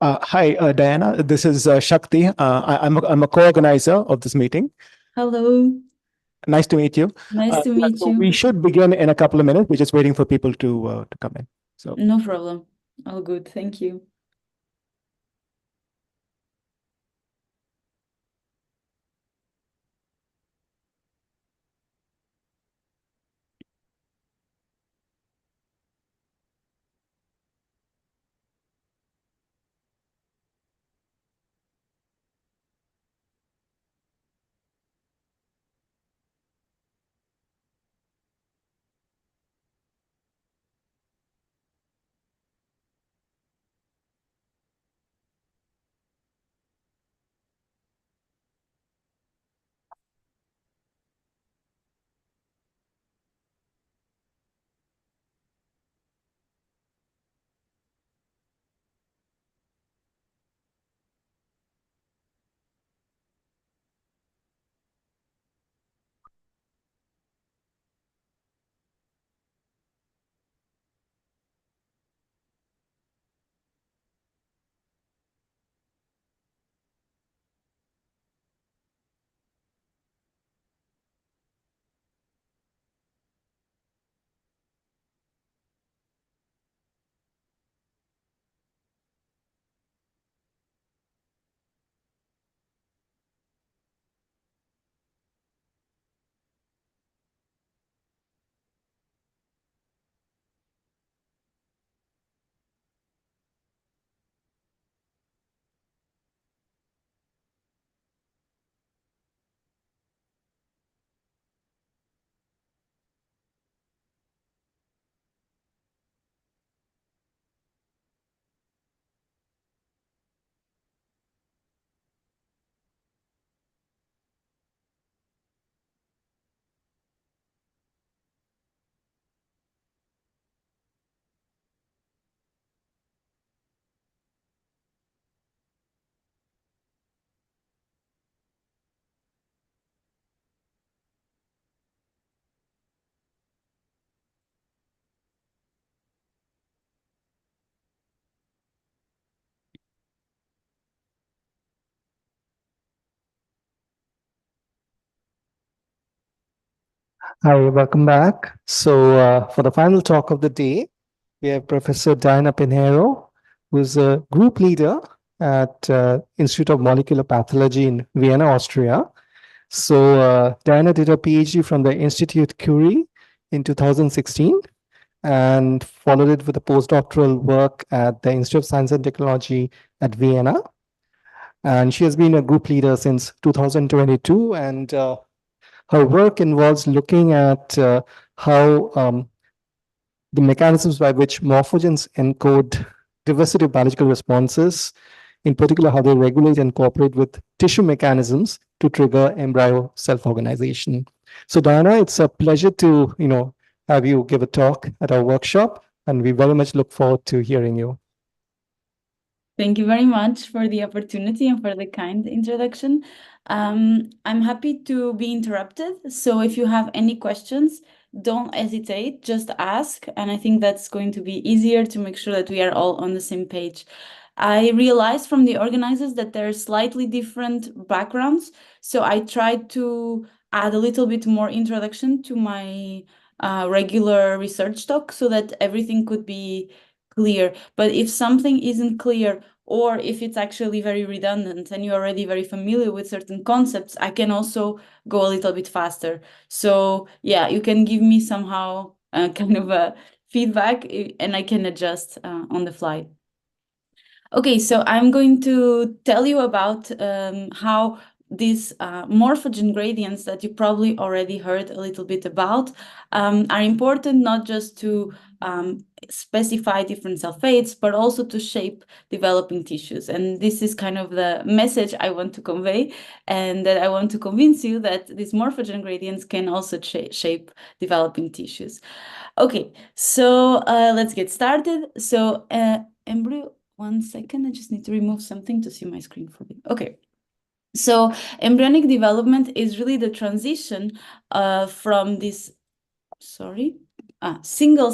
Hi, Diana. This is Shakti. I'm a co-organizer of this meeting. Hello, Nice to meet you. nice to meet So you. we should begin in a couple of minutes. We're just waiting for people to come in. So No problem. All good, thank you. Hi, welcome back. So, for the final talk of the day, we have Professor Diana Pinheiro, who's a group leader at Institute of Molecular Pathology in Vienna, Austria. So, Diana did a PhD from the Institute Curie in 2016 and followed it with a postdoctoral work at the Institute of Science and Technology at Vienna. And she has been a group leader since 2022, and her work involves looking at how the mechanisms by which morphogens encode diversity of biological responses, in particular how they regulate and cooperate with tissue mechanisms to trigger embryo self-organization. So Diana, it's a pleasure to have you give a talk at our workshop, and we very much look forward to hearing you. Thank you very much for the opportunity and for the kind introduction. I'm happy to be interrupted. So if you have any questions, don't hesitate, just ask. And I think that's going to be easier to make sure that we are all on the same page. I realized from the organizers that there are slightly different backgrounds. So I tried to add a little bit more introduction to my regular research talk so that everything could be clear. But if something isn't clear, or if it's actually very redundant and you're already very familiar with certain concepts, I can also go a little bit faster. So yeah, you can give me somehow kind of a feedback and I can adjust on the fly. Okay, so I'm going to tell you about how these morphogen gradients that you probably already heard a little bit about are important not just to specify different cell fates, but also to shape developing tissues. And this is kind of the message I want to convey, and that I want to convince you that these morphogen gradients can also shape developing tissues. Okay, so let's get started. So embryo, 1 second, I just need to remove something to see my screen fully. Okay. So embryonic development is really the transition from this, single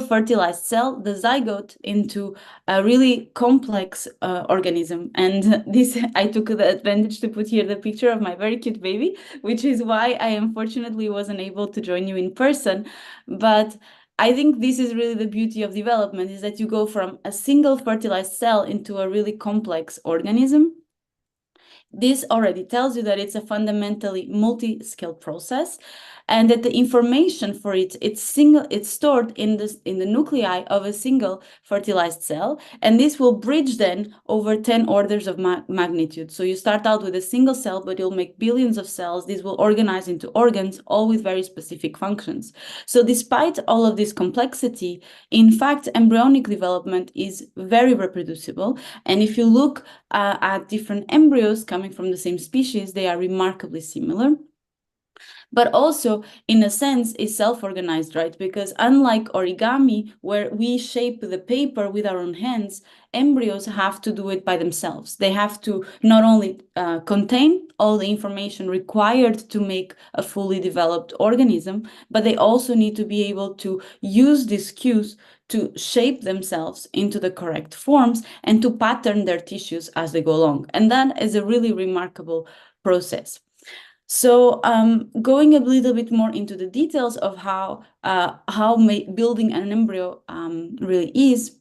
fertilized cell, the zygote, into a really complex organism. And this, I took the advantage to put here the picture of my very cute baby, which is why I unfortunately wasn't able to join you in person. But I think this is really the beauty of development, is that you go from a single fertilized cell into a really complex organism. This already tells you that it's a fundamentally multi-scale process, and that the information for it's stored in the nuclei of a single fertilized cell, and this will bridge then over 10 orders of magnitude. So you start out with a single cell, but you'll make billions of cells. These will organize into organs, all with very specific functions. So despite all of this complexity, in fact, embryonic development is very reproducible. And if you look at different embryos coming from the same species, they are remarkably similar. But also, in a sense, is self-organized, right? Because unlike origami, where we shape the paper with our own hands, embryos have to do it by themselves. They have to not only contain all the information required to make a fully developed organism, but they also need to be able to use these cues to shape themselves into the correct forms and to pattern their tissues as they go along. And that is a really remarkable process. So going a little bit more into the details of how building an embryo really is,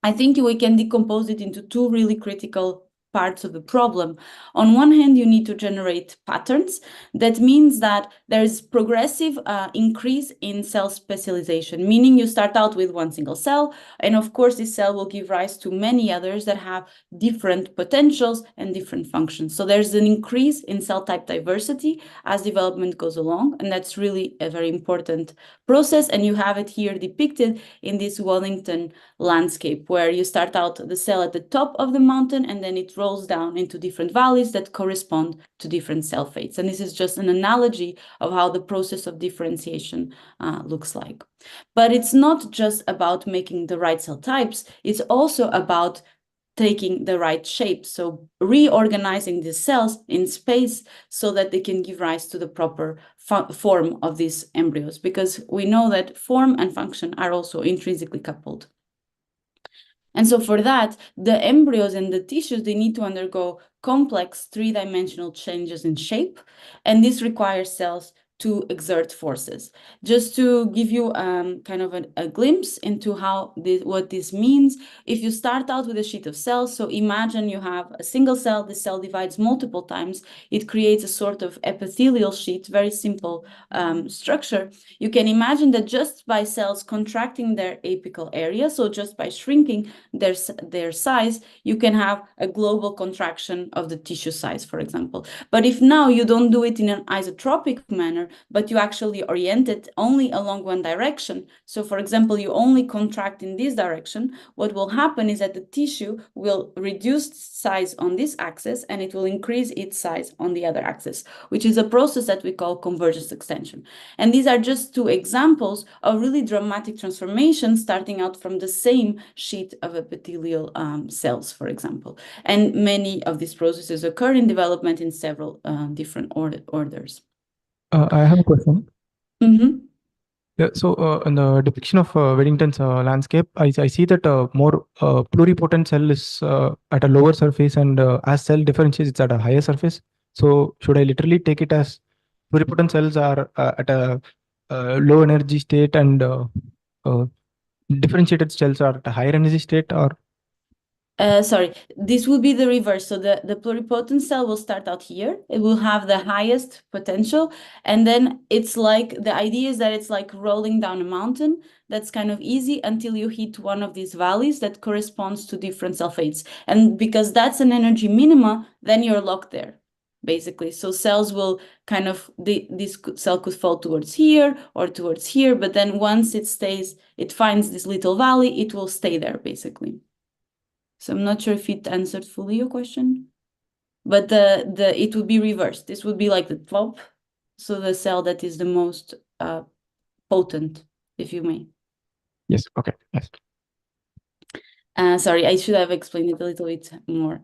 I think we can decompose it into two really critical parts of the problem. On one hand, you need to generate patterns. That means that there is progressive increase in cell specialization, meaning you start out with one single cell, and of course this cell will give rise to many others that have different potentials and different functions. So there's an increase in cell type diversity as development goes along, and that's really a very important process, and you have it here depicted in this Wellington landscape, where you start out the cell at the top of the mountain, and then it rolls down into different valleys that correspond to different cell fates. And this is just an analogy of how the process of differentiation looks like. But it's not just about making the right cell types, it's also about taking the right shape, so reorganizing these cells in space so that they can give rise to the proper form of these embryos, because we know that form and function are also intrinsically coupled. And so for that, the embryos and the tissues, they need to undergo complex three-dimensional changes in shape, and this requires cells to exert forces. Just to give you kind of a glimpse into what this means, if you start out with a sheet of cells, so imagine you have a single cell, the cell divides multiple times, it creates a sort of epithelial sheet, very simple structure. You can imagine that just by cells contracting their apical area, so just by shrinking their size, you can have a global contraction of the tissue size, for example. But if now you don't do it in an isotropic manner, but you actually orient it only along one direction, so for example, you only contract in this direction, what will happen is that the tissue will reduce size on this axis and it will increase its size on the other axis, which is a process that we call convergence extension. And these are just two examples of really dramatic transformations starting out from the same sheet of epithelial cells, for example. And many of these processes occur in development in several different orders. I have a question. Mm-hmm. Yeah, so in the depiction of Weddington's landscape, I see that more pluripotent cell is at a lower surface, and as cell differentiates, it's at a higher surface. So should I literally take it as pluripotent cells are at a low energy state, and differentiated cells are at a higher energy state, or? Sorry, this will be the reverse. So the pluripotent cell will start out here. It will have the highest potential. And then it's like, the idea is that it's like rolling down a mountain. That's kind of easy until you hit one of these valleys that corresponds to different cell fates. And because that's an energy minima, then you're locked there. basically. So cells will kind of, this cell could fall towards here or towards here, but then once it finds this little valley, it will stay there, basically. So I'm not sure if it answered fully your question, but it would be reversed. This would be like the top, so the cell that is the most potent, if you may. Yes. Okay. Yes. Sorry, I should have explained it a little bit more.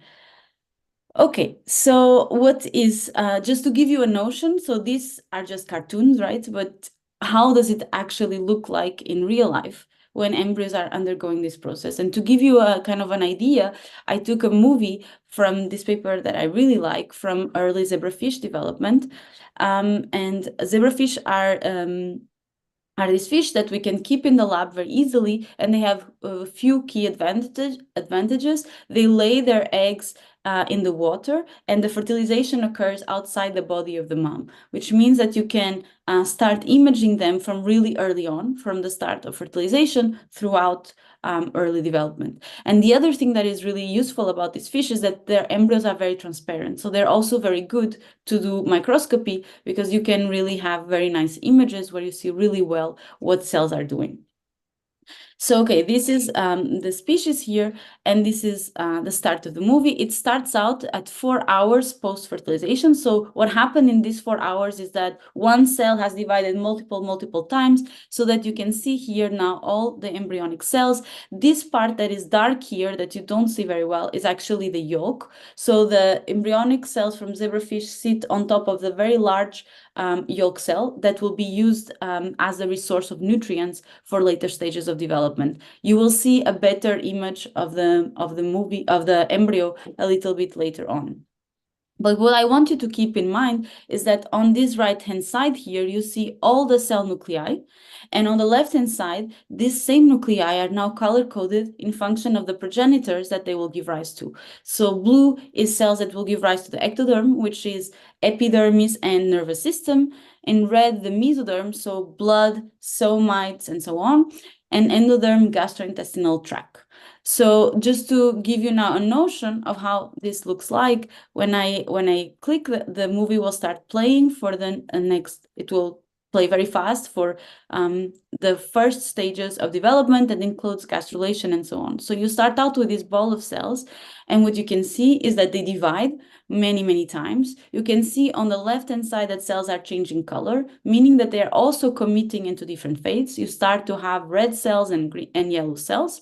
Okay, so what is, just to give you a notion, so these are just cartoons, right? But how does it actually look like in real life when embryos are undergoing this process? And to give you a kind of an idea, I took a movie from this paper that I really like from early zebrafish development. And zebrafish are these fish that we can keep in the lab very easily, and they have a few key advantages. They lay their eggs in the water, and the fertilization occurs outside the body of the mom, which means that you can start imaging them from really early on, from the start of fertilization throughout early development. And the other thing that is really useful about these fish is that their embryos are very transparent. So they're also very good to do microscopy, because you can really have very nice images where you see really well what cells are doing. So, okay, this is the species here, and this is the start of the movie. It starts out at 4 hours post-fertilization. So what happened in these 4 hours is that one cell has divided multiple times, so that you can see here now all the embryonic cells. This part that is dark here that you don't see very well is actually the yolk. So the embryonic cells from zebrafish sit on top of the very large yolk cell that will be used as a resource of nutrients for later stages of development. You will see a better image of the embryo a little bit later on. But what I want you to keep in mind is that on this right-hand side here, you see all the cell nuclei. And on the left-hand side, these same nuclei are now color-coded in function of the progenitors that they will give rise to. So blue is cells that will give rise to the ectoderm, which is epidermis and nervous system. In red, the mesoderm, so blood, somites, and so on. And endoderm, gastrointestinal tract. So just to give you now a notion of how this looks like, when I click, the movie will start playing for the next, it will play very fast for the first stages of development, that includes gastrulation and so on. So you start out with this ball of cells, and what you can see is that they divide many times. You can see on the left-hand side that cells are changing color, meaning that they're also committing into different fates. You start to have red cells and green and yellow cells.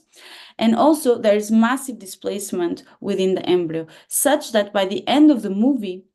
And also there is massive displacement within the embryo, such that by the end of the movie,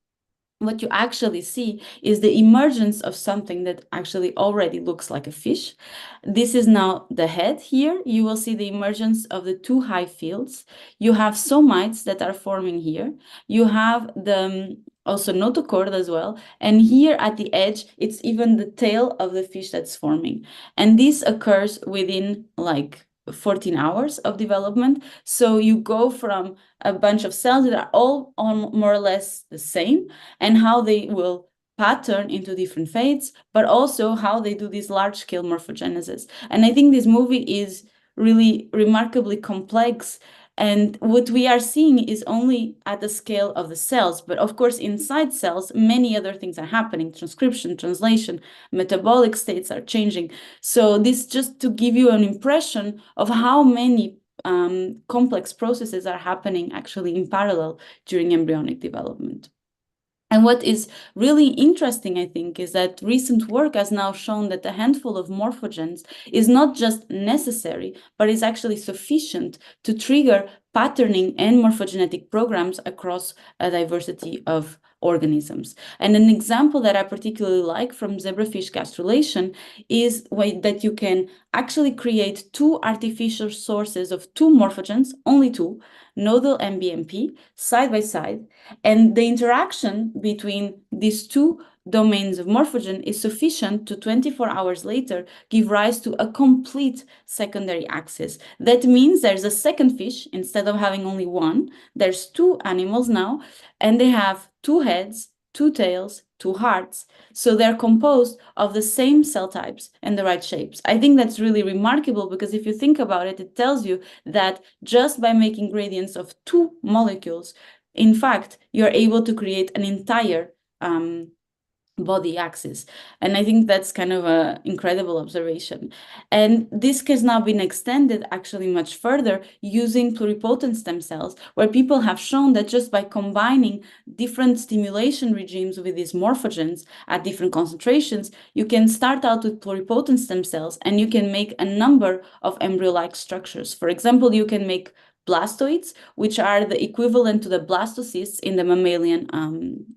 what you actually see is the emergence of something that actually already looks like a fish. This is now the head here. You will see the emergence of the two hive fields. You have somites that are forming here. You have the also notochord as well. And here at the edge, it's even the tail of the fish that's forming. And this occurs within like 14 hours of development. So you go from a bunch of cells that are all more or less the same, and how they will pattern into different fates, but also how they do this large-scale morphogenesis. And I think this movie is really remarkably complex. And what we are seeing is only at the scale of the cells. But of course, inside cells, many other things are happening. Transcription, translation, metabolic states are changing. So this just to give you an impression of how many complex processes are happening actually in parallel during embryonic development. And what is really interesting, I think, is that recent work has now shown that a handful of morphogens is not just necessary, but is actually sufficient to trigger patterning and morphogenetic programs across a diversity of organisms. And an example that I particularly like from zebrafish gastrulation is that you can actually create two artificial sources of two morphogens, only two, nodal and BMP, side by side, and the interaction between these two domains of morphogen is sufficient to 24 hours later give rise to a complete secondary axis. That means there's a second fish. Instead of having only one, there's two animals now, and they have two heads, two tails, two hearts. So they're composed of the same cell types and the right shapes. I think that's really remarkable, because if you think about it, it tells you that just by making gradients of two molecules, in fact, you're able to create an entire body axis. And I think that's kind of an incredible observation. And this has now been extended actually much further using pluripotent stem cells, where people have shown that just by combining different stimulation regimes with these morphogens at different concentrations, you can start out with pluripotent stem cells and you can make a number of embryo-like structures. For example, you can make blastoids, which are the equivalent to the blastocysts in the mammalian,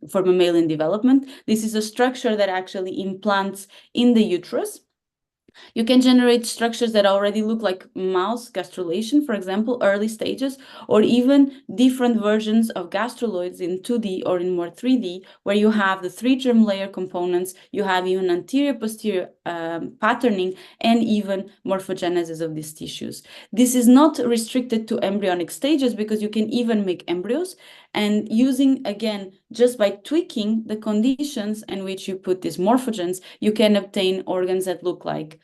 for mammalian development. This is a structure that actually implants in the uterus. You can generate structures that already look like mouse gastrulation, for example, early stages, or even different versions of gastruloids in 2D or in more 3D, where you have the 3-germ layer components, you have even anterior-posterior patterning, and even morphogenesis of these tissues. This is not restricted to embryonic stages because you can even make embryos, and using, again, just by tweaking the conditions in which you put these morphogens, you can obtain organs that look like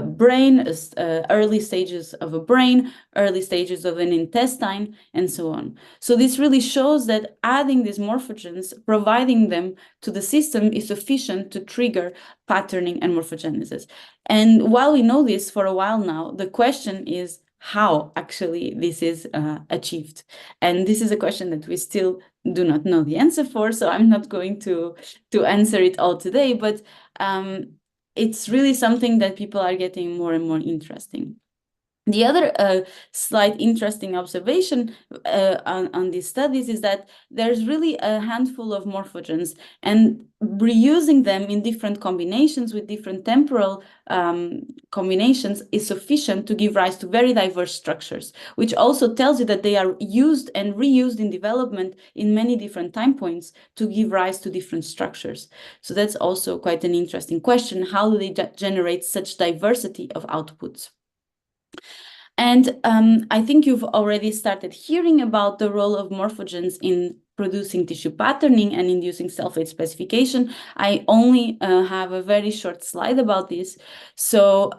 brain, early stages of a brain, early stages of an intestine, and so on. So this really shows that adding these morphogens, providing them to the system, is sufficient to trigger patterning and morphogenesis. And while we know this for a while now, the question is how actually this is achieved. And this is a question that we still do not know the answer for, so I'm not going to answer it all today, but it's really something that people are getting more and more interesting. The other slight interesting observation on these studies is that there's really a handful of morphogens, and reusing them in different combinations with different temporal combinations is sufficient to give rise to very diverse structures, which also tells you that they are used and reused in development in many different time points to give rise to different structures. So that's also quite an interesting question. How do they generate such diversity of outputs? And I think you've already started hearing about the role of morphogens in producing tissue patterning and inducing cell-fate specification. I only have a very short slide about this. So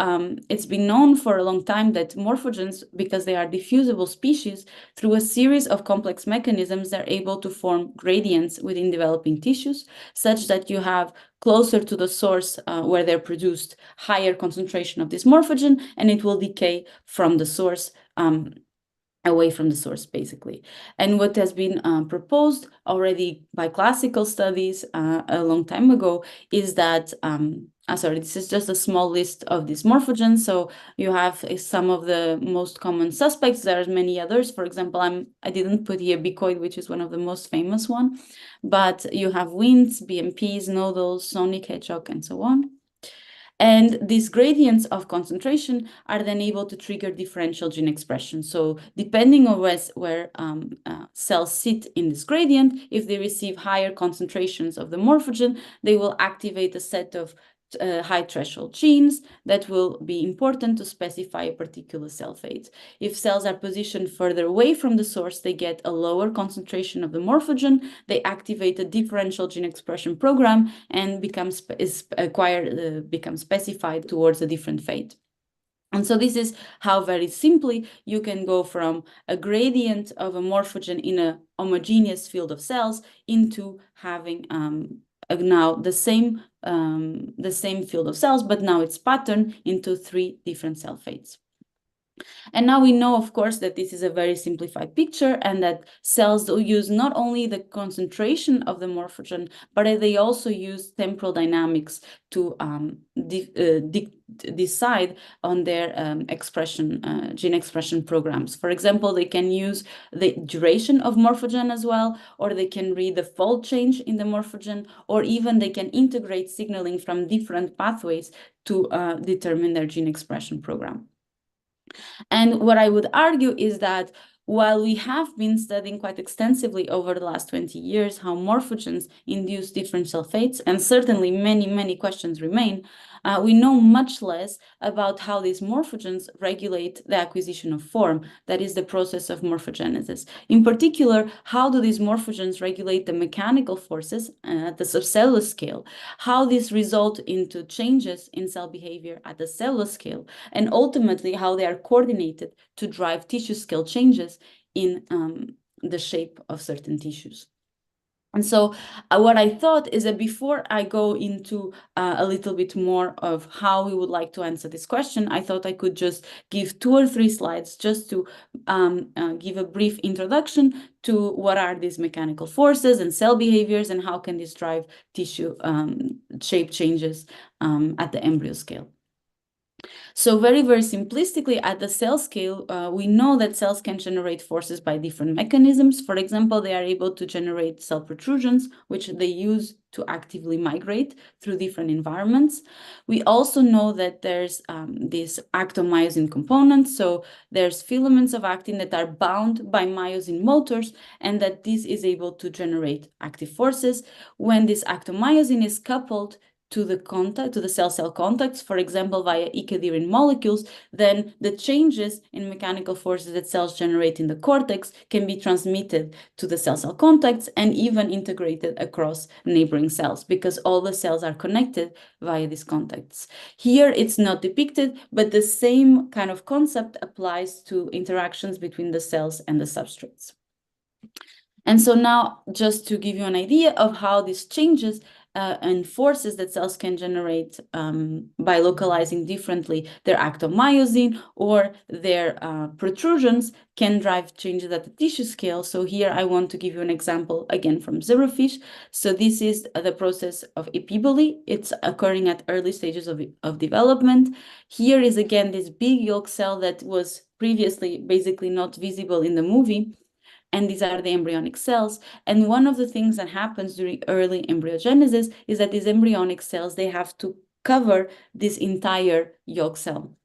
it's been known for a long time that morphogens, because they are diffusible species, through a series of complex mechanisms, they're able to form gradients within developing tissues, such that you have closer to the source where they're produced, higher concentration of this morphogen, and it will decay from the source, away from the source, basically. And what has been proposed already by classical studies a long time ago is that, sorry, this is just a small list of these morphogens. So you have some of the most common suspects. There are many others. For example, I didn't put here bicoid, which is one of the most famous one, but you have winds, BMPs, nodules, sonic hedgehog, and so on. And these gradients of concentration are then able to trigger differential gene expression. So depending on where cells sit in this gradient, if they receive higher concentrations of the morphogen, they will activate a set of high threshold genes that will be important to specify a particular cell fate. If cells are positioned further away from the source, they get a lower concentration of the morphogen, they activate a differential gene expression program and become specified towards a different fate. And so this is how very simply you can go from a gradient of a morphogen in a homogeneous field of cells into having now the same field of cells, but now it's patterned into 3 different cell fates. And now we know, of course, that this is a very simplified picture and that cells will use not only the concentration of the morphogen, but they also use temporal dynamics to decide on their gene expression programs. For example, they can use the duration of morphogen as well, or they can read the fold change in the morphogen, or even they can integrate signaling from different pathways to determine their gene expression program. And what I would argue is that while we have been studying quite extensively over the last 20 years how morphogens induce different cell fates, and certainly many, many questions remain, we know much less about how these morphogens regulate the acquisition of form, that is the process of morphogenesis. In particular, how do these morphogens regulate the mechanical forces at the subcellular scale, how these result into changes in cell behavior at the cellular scale, and ultimately how they are coordinated to drive tissue scale changes in the shape of certain tissues. And so what I thought is that before I go into a little bit more of how we would like to answer this question, I thought I could just give 2 or 3 slides just to give a brief introduction to what are these mechanical forces and cell behaviors and how can this drive tissue shape changes at the embryo scale. So very, very simplistically, at the cell scale, we know that cells can generate forces by different mechanisms. For example, they are able to generate cell protrusions, which they use to actively migrate through different environments. We also know that there's this actomyosin component. So there's filaments of actin that are bound by myosin motors, and that this is able to generate active forces. When this actomyosin is coupled to the cell-cell contacts, for example, via E-cadherin molecules, then the changes in mechanical forces that cells generate in the cortex can be transmitted to the cell-cell contacts and even integrated across neighboring cells, because all the cells are connected via these contacts. Here, it's not depicted, but the same kind of concept applies to interactions between the cells and the substrates. And so now, just to give you an idea of how this changes and forces that cells can generate by localizing differently their actomyosin or their protrusions can drive changes at the tissue scale. So here I want to give you an example again from zebrafish. So this is the process of epiboly. It's occurring at early stages of development. Here is again this big yolk cell that was previously basically not visible in the movie. And these are the embryonic cells. And one of the things that happens during early embryogenesis is that these embryonic cells, they have to cover this entire yolk cell.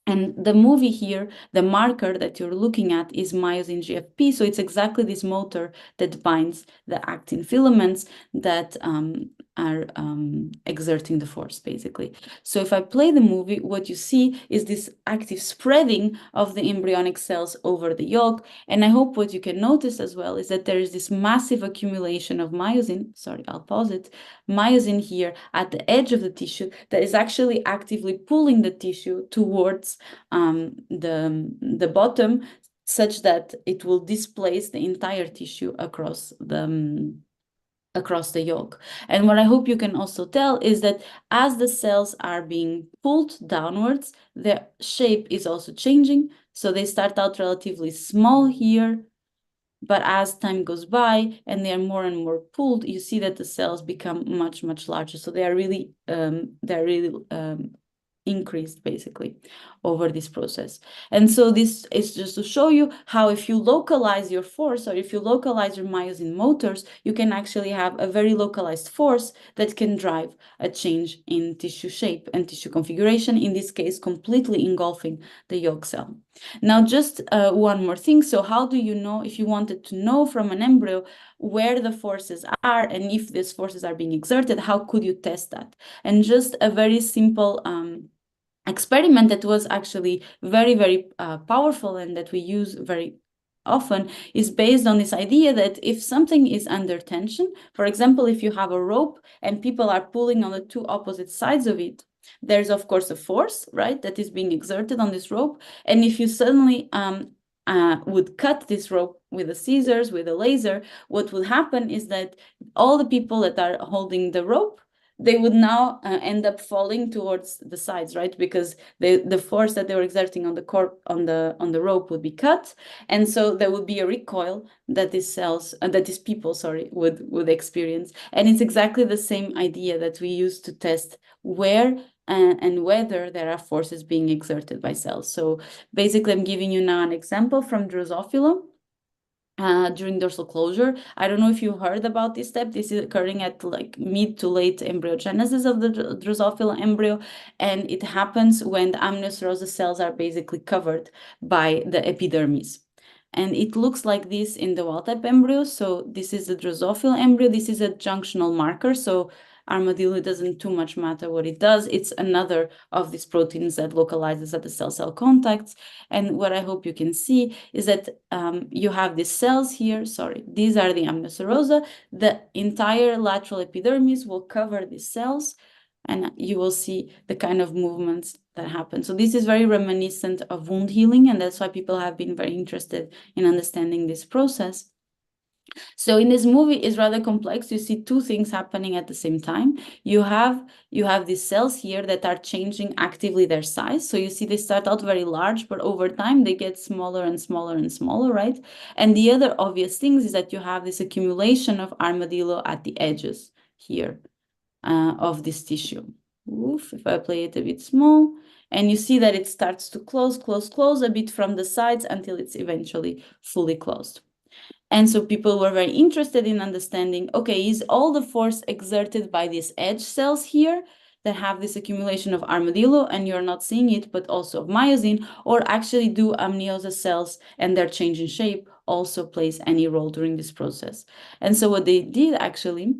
And the movie here, the marker that you're looking at is myosin GFP. So it's exactly this motor that binds the actin filaments that are exerting the force, basically. So if I play the movie, what you see is this active spreading of the embryonic cells over the yolk. And I hope what you can notice as well is that there is this massive accumulation of myosin. Sorry, I'll pause it. Myosin here at the edge of the tissue that is actually actively pulling the tissue towards the bottom, such that it will displace the entire tissue across the yolk. And what I hope you can also tell is that as the cells are being pulled downwards, their shape is also changing. So they start out relatively small here, but as time goes by and they are more and more pulled, you see that the cells become much, much larger. So they are really increased basically over this process. And so this is just to show you how if you localize your force or if you localize your myosin motors, you can actually have a very localized force that can drive a change in tissue shape and tissue configuration, in this case, completely engulfing the yolk cell. Now, just one more thing. So how do you know, if you wanted to know from an embryo where the forces are and if these forces are being exerted, how could you test that? And just a very simple experiment that was actually very, very powerful and that we use very often is based on this idea that if something is under tension, for example, if you have a rope and people are pulling on the 2 opposite sides of it, there's of course a force, right, that is being exerted on this rope. And if you suddenly would cut this rope with the scissors, with a laser, what would happen is that all the people that are holding the rope, they would now end up falling towards the sides, right? Because the force that they were exerting on the rope would be cut, and so there would be a recoil that these people would experience. And it's exactly the same idea that we use to test where and whether there are forces being exerted by cells. So basically, I'm giving you now an example from Drosophila. During dorsal closure. I don't know if you heard about this step. This is occurring at like mid to late embryogenesis of the Drosophila embryo, and it happens when the amnioserosa cells are basically covered by the epidermis. And it looks like this in the wild-type embryo. So this is the Drosophila embryo. This is a junctional marker. So armadillo, it doesn't too much matter what it does. It's another of these proteins that localizes at the cell-cell contacts. And what I hope you can see is that you have these cells here. Sorry, these are the amnioserosa. The entire lateral epidermis will cover these cells. and you will see the kind of movements that happen. So this is very reminiscent of wound healing, and that's why people have been very interested in understanding this process. So in this movie, it's rather complex. You see two things happening at the same time. You have these cells here that are changing actively their size. So you see they start out very large, but over time they get smaller and smaller and smaller, right? And the other obvious things is that you have this accumulation of armadillo at the edges here of this tissue. Oof, if I play it a bit small, and you see that it starts to close a bit from the sides until it's eventually fully closed. And so people were very interested in understanding, okay, is all the force exerted by these edge cells here that have this accumulation of armadillo and you're not seeing it, but also of myosin, or actually do amniosis cells and their change in shape also plays any role during this process? And so what they did actually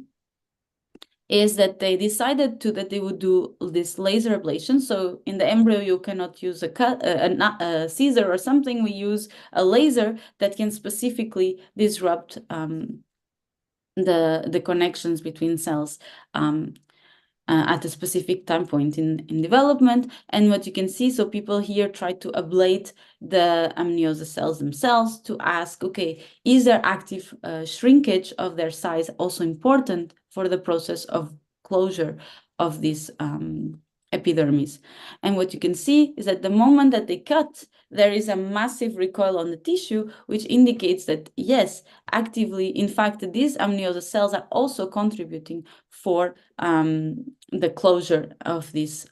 is that they decided that they would do this laser ablation. So in the embryo, you cannot use a Caesar or something. We use a laser that can specifically disrupt the connections between cells at a specific time point in development. And what you can see, so people here try to ablate the amniosis cells themselves to ask, okay, is their active shrinkage of their size also important for the process of closure of this epidermis? And what you can see is that the moment that they cut, there is a massive recoil on the tissue, which indicates that, yes, actively, in fact, these amniosis cells are also contributing for the closure of this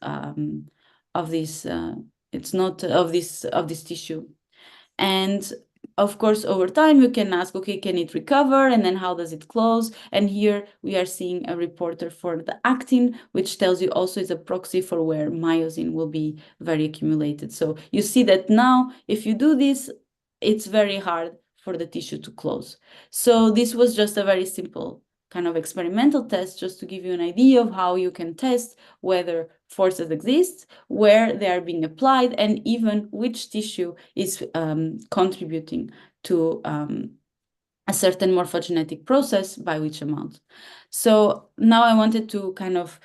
tissue. And of course, over time, you can ask, okay, can it recover? And then how does it close? And here we are seeing a reporter for the actin, which tells you also is a proxy for where myosin will be very accumulated. So you see that now, if you do this, it's very hard for the tissue to close. So this was just a very simple kind of experimental test, just to give you an idea of how you can test whether forces exist, where they are being applied, and even which tissue is contributing to a certain morphogenetic process by which amount. So now I wanted to kind of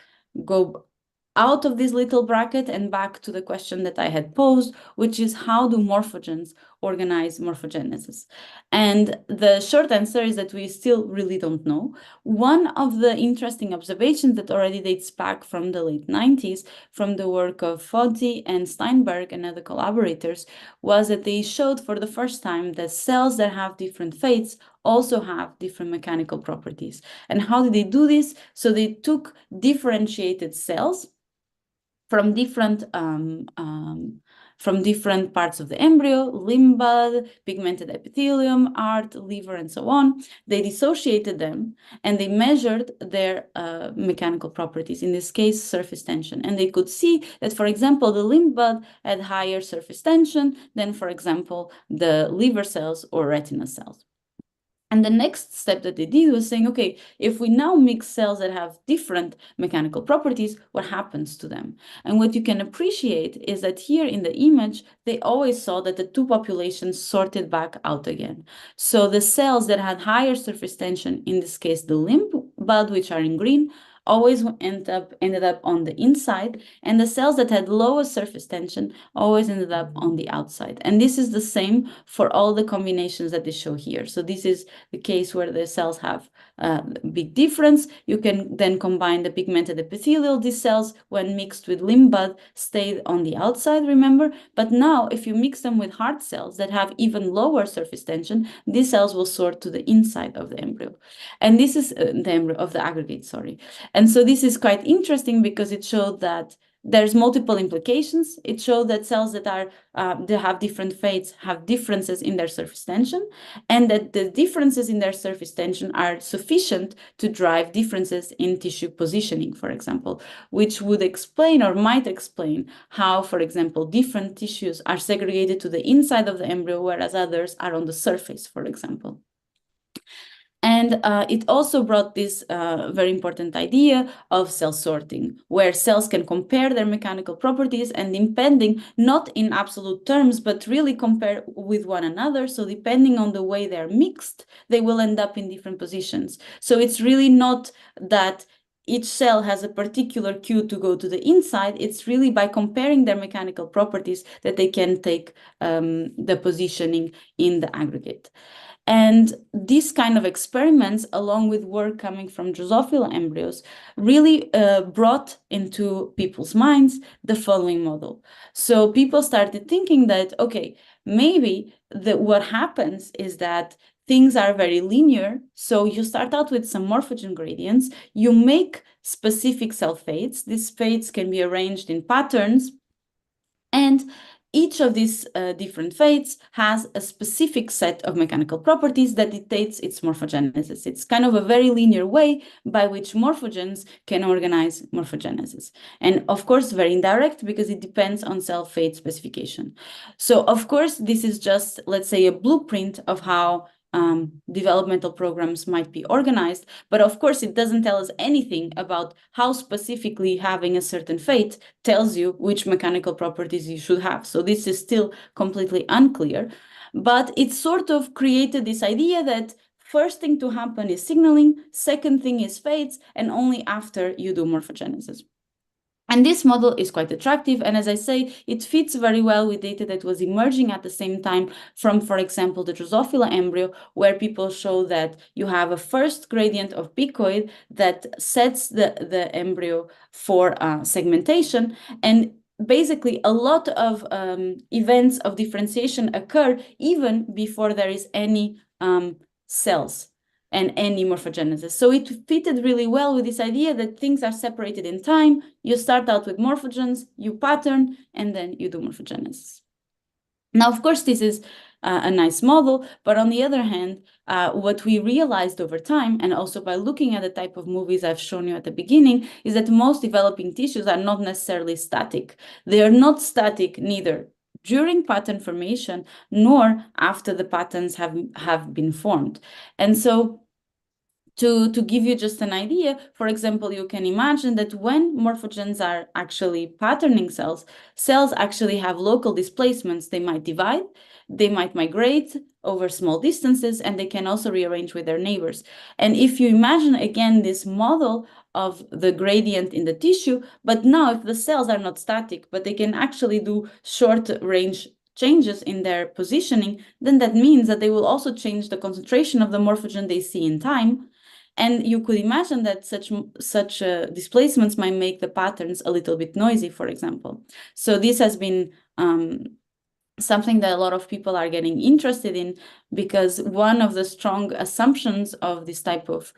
go out of this little bracket and back to the question that I had posed, which is, how do morphogens organize morphogenesis? And the short answer is that we still really don't know. One of the interesting observations that already dates back from the late 90s, from the work of Foddy and Steinberg and other collaborators, was that they showed for the first time that cells that have different fates also have different mechanical properties. And how did they do this? So they took differentiated cells from different parts of the embryo, limb bud, pigmented epithelium, art, liver, and so on. They dissociated them and they measured their mechanical properties, in this case, surface tension. And they could see that, for example, the limb bud had higher surface tension than, for example, the liver cells or retina cells. And the next step that they did was saying, okay, if we now mix cells that have different mechanical properties, what happens to them? And what you can appreciate is that here in the image, they always saw that the two populations sorted back out again. So the cells that had higher surface tension, in this case, the limb bud, which are in green, always ended up on the inside, and the cells that had lower surface tension always ended up on the outside. And this is the same for all the combinations that they show here. So this is the case where the cells have a big difference. You can then combine the pigmented epithelial. These cells, when mixed with limb bud, stayed on the outside, remember? But now, if you mix them with heart cells that have even lower surface tension, these cells will sort to the inside of the embryo. And this is the embryo of the aggregate, sorry. And so this is quite interesting because it showed that there's multiple implications. It showed that cells that are they have different fates have differences in their surface tension, and that the differences in their surface tension are sufficient to drive differences in tissue positioning, for example, which would explain or might explain how, for example, different tissues are segregated to the inside of the embryo, whereas others are on the surface, for example. And it also brought this very important idea of cell sorting, where cells can compare their mechanical properties and depending, not in absolute terms, but really compare with one another. So depending on the way they're mixed, they will end up in different positions. So it's really not that each cell has a particular cue to go to the inside, it's really by comparing their mechanical properties that they can take the positioning in the aggregate. And these kind of experiments, along with work coming from Drosophila embryos, really brought into people's minds the following model. So people started thinking that, okay, maybe what happens is that things are very linear. So you start out with some morphogen gradients, you make specific cell fates. These fates can be arranged in patterns, and each of these different fates has a specific set of mechanical properties that dictates its morphogenesis. It's kind of a very linear way by which morphogens can organize morphogenesis. And of course, very indirect because it depends on cell fate specification. So of course, this is just, let's say, a blueprint of how developmental programs might be organized. But of course, it doesn't tell us anything about how specifically having a certain fate tells you which mechanical properties you should have. So this is still completely unclear. But it sort of created this idea that first thing to happen is signaling, second thing is fates, and only after you do morphogenesis. And this model is quite attractive. And as I say, it fits very well with data that was emerging at the same time from, for example, the Drosophila embryo, where people show that you have a first gradient of picoid that sets the embryo for segmentation. And basically, a lot of events of differentiation occur even before there is any cells and any morphogenesis. So it fitted really well with this idea that things are separated in time. You start out with morphogens, you pattern, and then you do morphogenesis. Now, of course, this is a nice model, but on the other hand, what we realized over time, and also by looking at the type of movies I've shown you at the beginning, is that most developing tissues are not necessarily static. They are not static neither during pattern formation, nor after the patterns have been formed. And so to give you just an idea, for example, you can imagine that when morphogens are actually patterning cells, cells actually have local displacements. They might divide, they might migrate over small distances, and they can also rearrange with their neighbors. And if you imagine, again, this model of the gradient in the tissue, but now if the cells are not static, but they can actually do short range changes in their positioning, then that means that they will also change the concentration of the morphogen they see in time. And you could imagine that such displacements might make the patterns a little bit noisy, for example. So this has been something that a lot of people are getting interested in, because one of the strong assumptions of this type of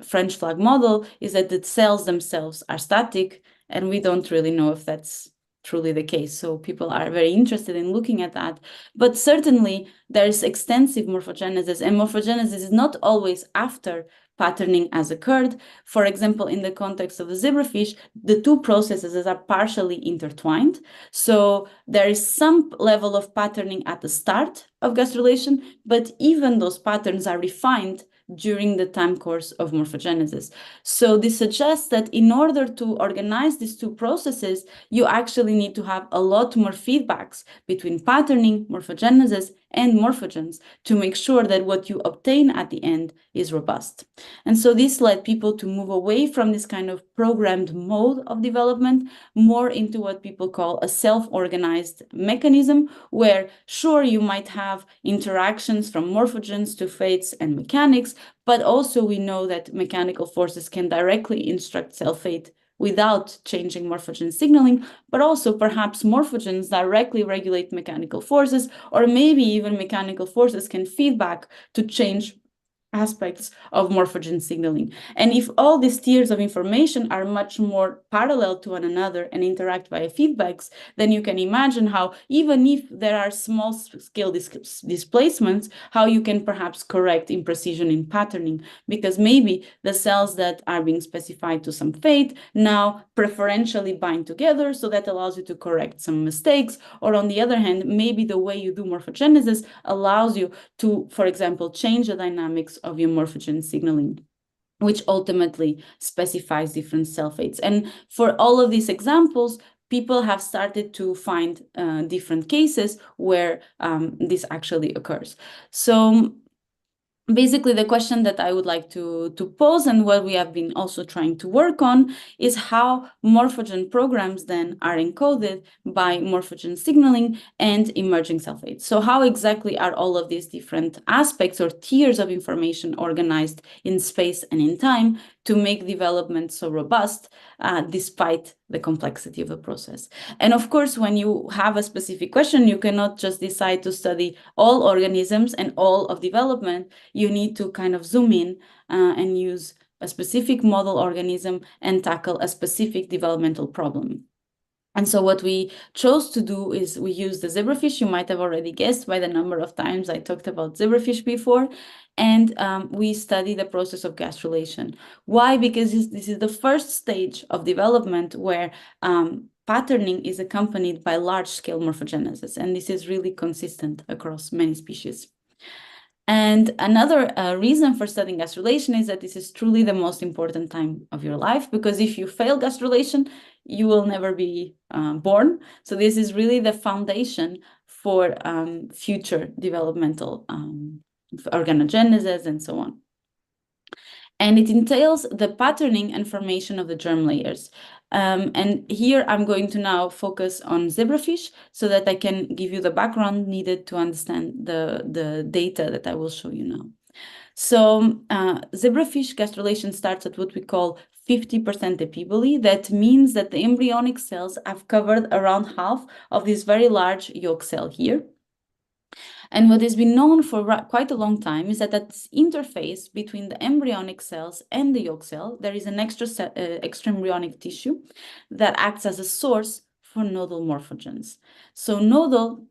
French flag model is that the cells themselves are static, and we don't really know if that's truly the case. So people are very interested in looking at that. But certainly there's extensive morphogenesis, and morphogenesis is not always after patterning has occurred. For example, in the context of the zebrafish, the two processes are partially intertwined. So there is some level of patterning at the start of gastrulation, but even those patterns are refined during the time course of morphogenesis. So this suggests that in order to organize these two processes, you actually need to have a lot more feedbacks between patterning, morphogenesis, and morphogens to make sure that what you obtain at the end is robust. And so this led people to move away from this kind of programmed mode of development, more into what people call a self-organized mechanism, where sure, you might have interactions from morphogens to fates and mechanics, but also we know that mechanical forces can directly instruct cell fate without changing morphogen signaling, but also perhaps morphogens directly regulate mechanical forces, or maybe even mechanical forces can feedback to change aspects of morphogen signaling. And if all these tiers of information are much more parallel to one another and interact via feedbacks, then you can imagine how, even if there are small scale displacements, how you can perhaps correct imprecision in patterning, because maybe the cells that are being specified to some fate now preferentially bind together, so that allows you to correct some mistakes. Or on the other hand, maybe the way you do morphogenesis allows you to, for example, change the dynamics of your morphogen signaling, which ultimately specifies different cell fates. And for all of these examples, people have started to find different cases where this actually occurs. So basically, the question that I would like to pose, and what we have been also trying to work on, is how morphogen programs then are encoded by morphogen signaling and emerging sulfates. So how exactly are all of these different aspects or tiers of information organized in space and in time to make development so robust, despite the complexity of the process? And of course, when you have a specific question, you cannot just decide to study all organisms and all of development. You need to kind of zoom in and use a specific model organism and tackle a specific developmental problem. And so what we chose to do is we use the zebrafish. You might have already guessed by the number of times I talked about zebrafish before. And we study the process of gastrulation. Why? Because this is the first stage of development where patterning is accompanied by large-scale morphogenesis. And this is really consistent across many species. And another reason for studying gastrulation is that this is truly the most important time of your life, because if you fail gastrulation, you will never be born. So this is really the foundation for future developmental organogenesis and so on. And it entails the patterning and formation of the germ layers. And here I'm going to now focus on zebrafish so that I can give you the background needed to understand the data that I will show you now. So zebrafish gastrulation starts at what we call 50% epiboly. That means that the embryonic cells have covered around half of this very large yolk cell here. And what has been known for quite a long time is that at this interface between the embryonic cells and the yolk cell, there is an extra embryonic tissue that acts as a source for nodal morphogens. So nodal,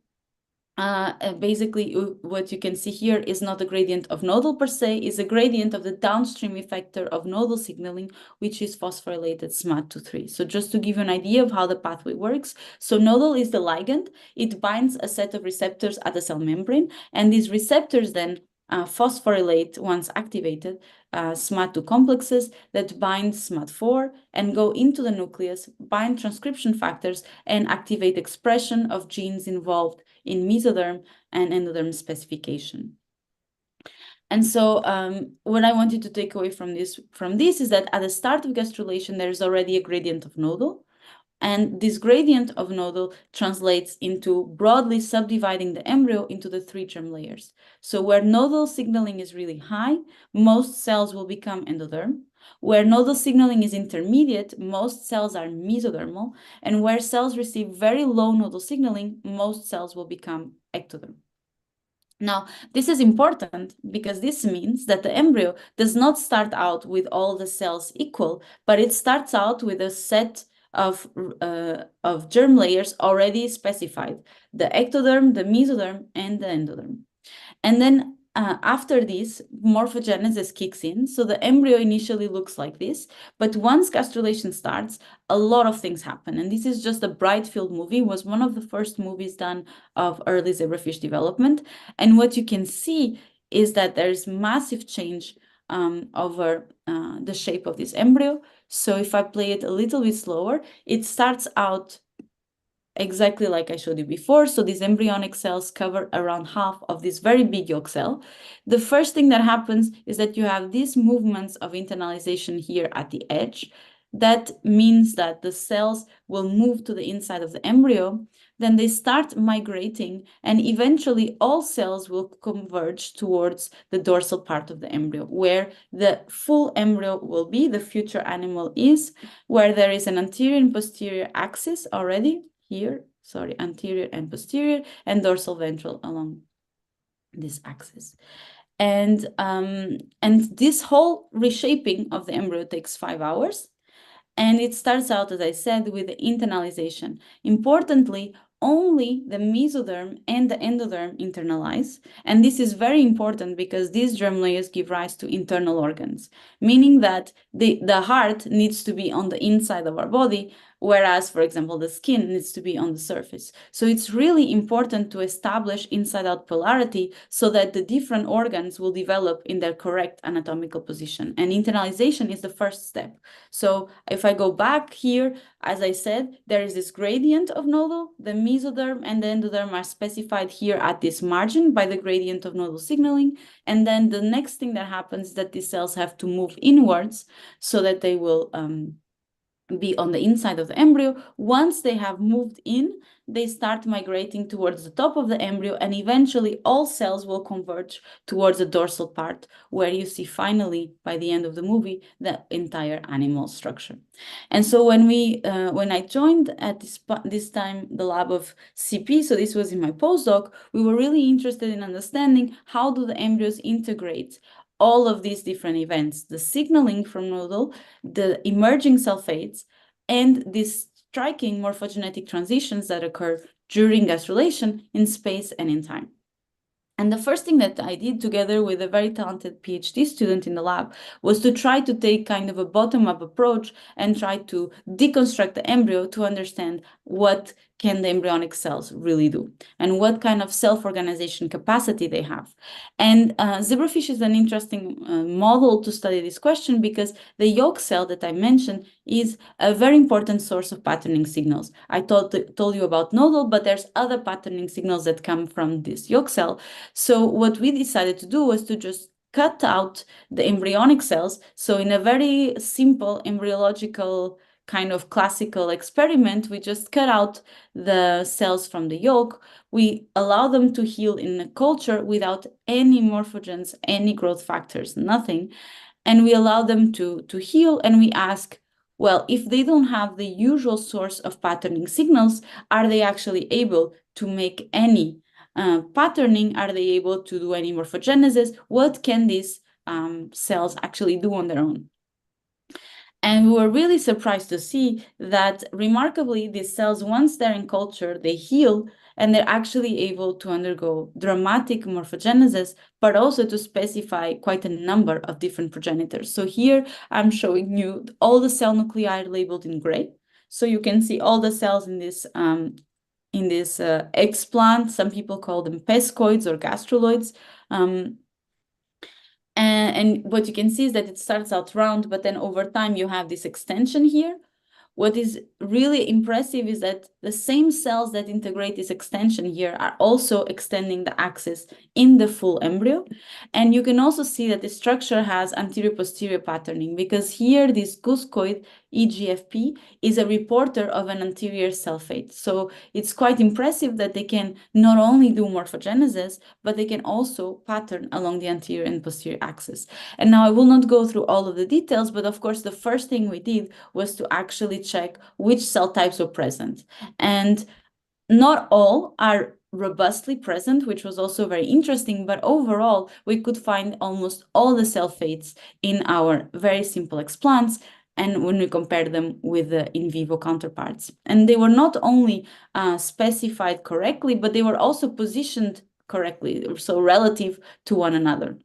basically what you can see here is not a gradient of nodal per se, is a gradient of the downstream effector of nodal signaling, which is phosphorylated SMAD2/3. So just to give you an idea of how the pathway works, so nodal is the ligand. It binds a set of receptors at the cell membrane, and these receptors then phosphorylate, once activated, SMAD2 complexes that bind SMAD4 and go into the nucleus, bind transcription factors, and activate expression of genes involved in mesoderm and endoderm specification. And so what I wanted to take away from this is that at the start of gastrulation, there is already a gradient of nodal. And this gradient of nodal translates into broadly subdividing the embryo into the 3 germ layers. So where nodal signaling is really high, most cells will become endoderm. Where nodal signaling is intermediate, most cells are mesodermal. And where cells receive very low nodal signaling, most cells will become ectoderm. Now, this is important because this means that the embryo does not start out with all the cells equal, but it starts out with a set of germ layers already specified: the ectoderm, the mesoderm, and the endoderm. And then after this, morphogenesis kicks in. So the embryo initially looks like this, but once gastrulation starts, a lot of things happen. And this is just a bright field movie. It was one of the first movies done of early zebrafish development. And what you can see is that there's massive change over the shape of this embryo. So if I play it a little bit slower, it starts out exactly like I showed you before. So these embryonic cells cover around half of this very big yolk cell. The first thing that happens is that you have these movements of internalization here at the edge. That means that the cells will move to the inside of the embryo. Then they start migrating, and eventually all cells will converge towards the dorsal part of the embryo, where the full embryo will be, the future animal is, where there is an anterior and posterior axis already here, anterior and posterior, and dorsal ventral along this axis. And this whole reshaping of the embryo takes 5 hours. And it starts out, as I said, with the internalization. Importantly, only the mesoderm and the endoderm internalize. And this is very important because these germ layers give rise to internal organs, meaning that the heart needs to be on the inside of our body, whereas, for example, the skin needs to be on the surface. So it's really important to establish inside-out polarity so that the different organs will develop in their correct anatomical position. And internalization is the first step. So if I go back here, as I said, there is this gradient of nodal. The mesoderm and the endoderm are specified here at this margin by the gradient of nodal signaling. And then the next thing that happens is that these cells have to move inwards so that they will be on the inside of the embryo. Once they have moved in, they start migrating towards the top of the embryo, and eventually all cells will converge towards the dorsal part, where you see finally, by the end of the movie, the entire animal structure. And so when I joined at this time the lab of CP, so this was in my postdoc, we were really interested in understanding how do the embryos integrate all of these different events, the signaling from nodal, the emerging sulfates, and these striking morphogenetic transitions that occur during gastrulation in space and in time. And the first thing that I did together with a very talented PhD student in the lab was to try to take kind of a bottom-up approach and try to deconstruct the embryo to understand what can the embryonic cells really do and what kind of self-organization capacity they have. And zebrafish is an interesting model to study this question because the yolk cell that I mentioned is a very important source of patterning signals. I told you about nodal, but there's other patterning signals that come from this yolk cell. So what we decided to do was to just cut out the embryonic cells. So in a very simple embryological kind of classical experiment, we just cut out the cells from the yolk. We allow them to heal in a culture without any morphogens, any growth factors, nothing. And we allow them to heal, and we ask, well, if they don't have the usual source of patterning signals, are they actually able to make any patterning? Are they able to do any morphogenesis? What can these cells actually do on their own? And we were really surprised to see that, remarkably, these cells, once they're in culture, they heal, and they're actually able to undergo dramatic morphogenesis, but also to specify quite a number of different progenitors. So here I'm showing you all the cell nuclei labeled in gray. So you can see all the cells in this explant. Some people call them pescoids or gastruloids. And what you can see is that it starts out round, but then over time you have this extension here. What is really impressive is that the same cells that integrate this extension here are also extending the axis in the full embryo. And you can also see that the structure has anterior-posterior patterning, because here this cuscoid EGFP is a reporter of an anterior sulfate. So it's quite impressive that they can not only do morphogenesis, but they can also pattern along the anterior and posterior axis. And now I will not go through all of the details, but of course the first thing we did was to actually check which cell types were present. And not all are robustly present, which was also very interesting, but overall we could find almost all the sulfates in our very simple explants, and when we compare them with the in vivo counterparts. And they were not only specified correctly, but they were also positioned correctly, so relative to one another.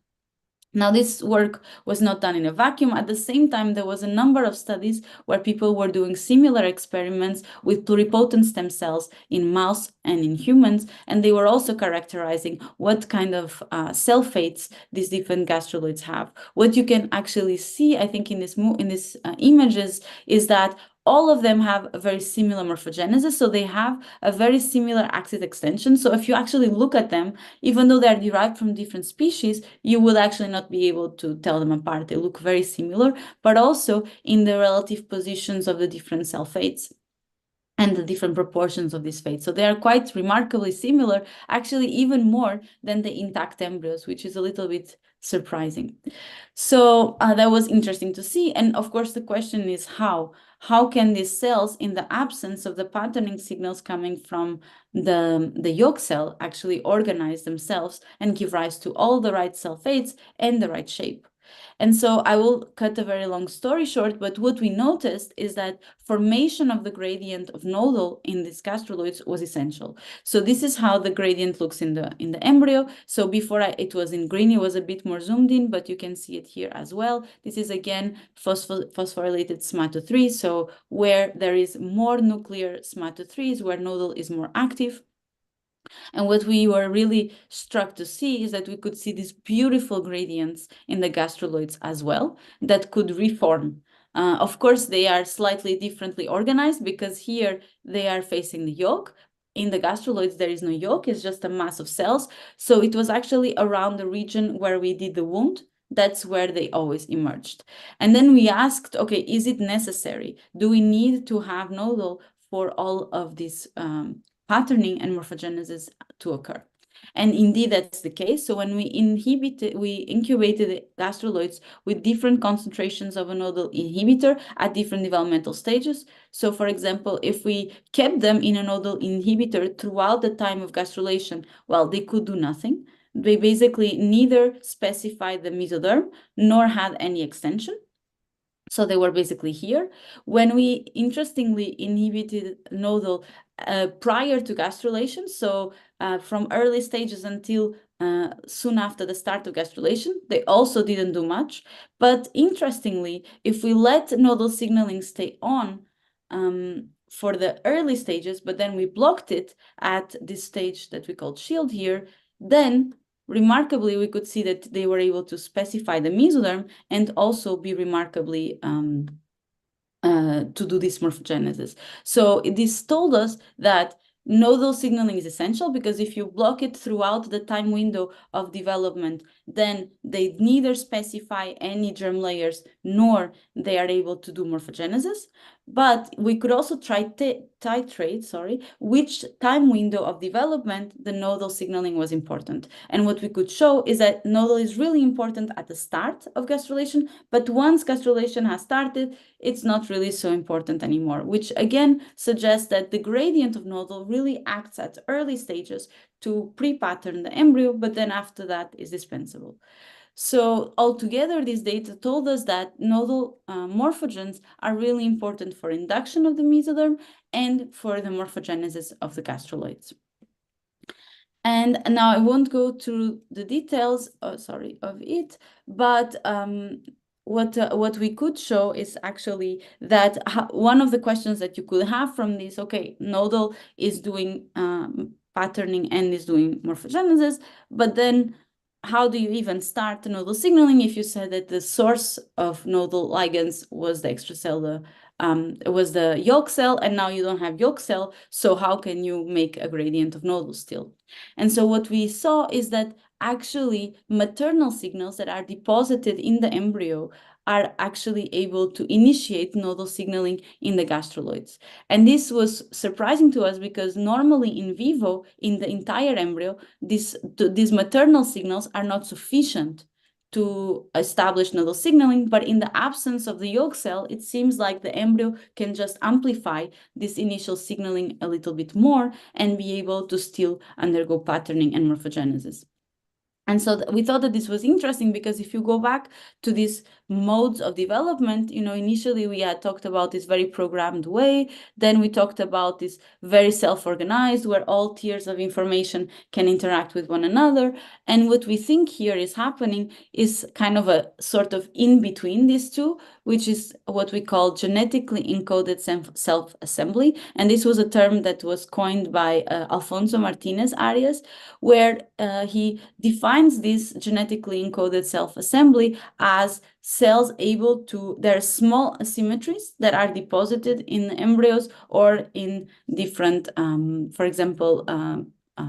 Now, this work was not done in a vacuum. At the same time, there was a number of studies where people were doing similar experiments with pluripotent stem cells in mouse and in humans, and they were also characterizing what kind of sulfates these different gastruloids have. What you can actually see, I think, in this images is that all of them have a very similar morphogenesis, so they have a very similar axis extension. So if you actually look at them, even though they're derived from different species, you will actually not be able to tell them apart. They look very similar, but also in the relative positions of the different sulfates and the different proportions of these fates. So they are quite remarkably similar, actually even more than the intact embryos, which is a little bit surprising. So that was interesting to see. And of course, the question is how? How can these cells, in the absence of the patterning signals coming from the yolk cell, actually organize themselves and give rise to all the right sulfates and the right shape? And so I will cut a very long story short, but what we noticed is that formation of the gradient of nodal in these gastruloids was essential. So this is how the gradient looks in the embryo. So before it was in green, it was a bit more zoomed in, but you can see it here as well. This is again phosphorylated SMATO3. So where there is more nuclear SMATO3 is where nodal is more active. And what we were really struck to see is that we could see these beautiful gradients in the gastruloids as well that could reform. Of course, they are slightly differently organized because here they are facing the yolk. in the gastroloids, there is no yolk, it's just a mass of cells. So it was actually around the region where we did the wound. That's where they always emerged. And then we asked, okay, is it necessary? Do we need to have nodal for all of this patterning and morphogenesis to occur? And indeed, that's the case. So when we incubated the gastroloids with different concentrations of a nodal inhibitor at different developmental stages. So for example, if we kept them in a nodal inhibitor throughout the time of gastrulation, well, they could do nothing. They basically neither specified the mesoderm nor had any extension. So they were basically here. When we interestingly inhibited nodal prior to gastrulation, so from early stages until soon after the start of gastrulation, they also didn't do much. But interestingly, if we let nodal signaling stay on for the early stages, but then we blocked it at this stage that we called shield here, then remarkably, we could see that they were able to specify the mesoderm and also be remarkably to do this morphogenesis. So this told us that nodal signaling is essential, because if you block it throughout the time window of development, then they neither specify any germ layers nor they are able to do morphogenesis. But we could also titrate, which time window of development the nodal signaling was important. And what we could show is that nodal is really important at the start of gastrulation, but once gastrulation has started, it's not really so important anymore, which again suggests that the gradient of nodal really acts at early stages to pre-pattern the embryo, but then after that is dispensable. So altogether, this data told us that nodal morphogens are really important for induction of the mesoderm and for the morphogenesis of the gastroloids. And now I won't go through the details, of it, but what we could show is actually that one of the questions that you could have from this, okay, nodal is doing patterning and is doing morphogenesis, but then how do you even start nodal signaling if you said that the source of nodal ligands was the extracellular, was the yolk cell, and now you don't have yolk cell, so how can you make a gradient of nodal still? And so what we saw is that actually maternal signals that are deposited in the embryo are actually able to initiate nodal signaling in the gastroloids. And this was surprising to us because normally in vivo, in the entire embryo, these maternal signals are not sufficient to establish nodal signaling, but in the absence of the yolk cell, it seems like the embryo can just amplify this initial signaling a little bit more and be able to still undergo patterning and morphogenesis. And so we thought that this was interesting because if you go back to these modes of development, initially we had talked about this very programmed way. Then we talked about this very self-organized where all tiers of information can interact with one another. And what we think here is happening is kind of a sort of in between these two, which is what we call genetically encoded self-assembly. And this was a term that was coined by Alfonso Martinez Arias, where he defined this genetically encoded self-assembly as cells able to, there are small asymmetries that are deposited in embryos or in different, for example,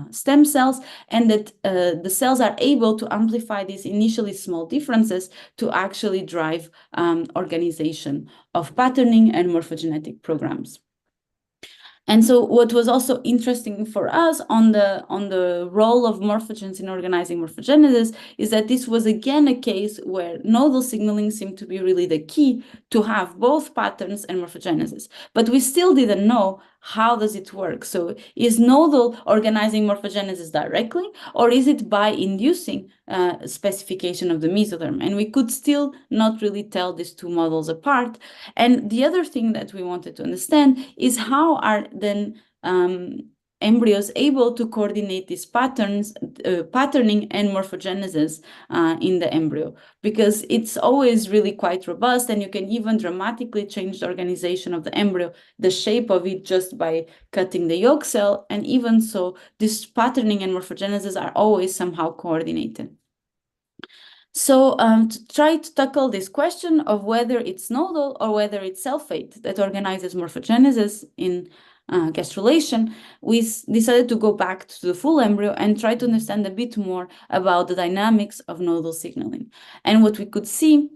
stem cells, and that the cells are able to amplify these initially small differences to actually drive organization of patterning and morphogenetic programs. And so what was also interesting for us on the role of morphogens in organizing morphogenesis is that this was again a case where nodal signaling seemed to be really the key to have both patterns and morphogenesis. But we still didn't know how does it work. So is nodal organizing morphogenesis directly, or is it by inducing specification of the mesoderm? And we could still not really tell these two models apart. And the other thing that we wanted to understand is how are then embryos able to coordinate these patterns, patterning and morphogenesis in the embryo, because it's always really quite robust, and you can even dramatically change the organization of the embryo, the shape of it, just by cutting the yolk cell. And even so, this patterning and morphogenesis are always somehow coordinated. So to try to tackle this question of whether it's nodal or whether it's sulfate that organizes morphogenesis in gastrulation, we decided to go back to the full embryo and try to understand a bit more about the dynamics of nodal signaling. And what we could see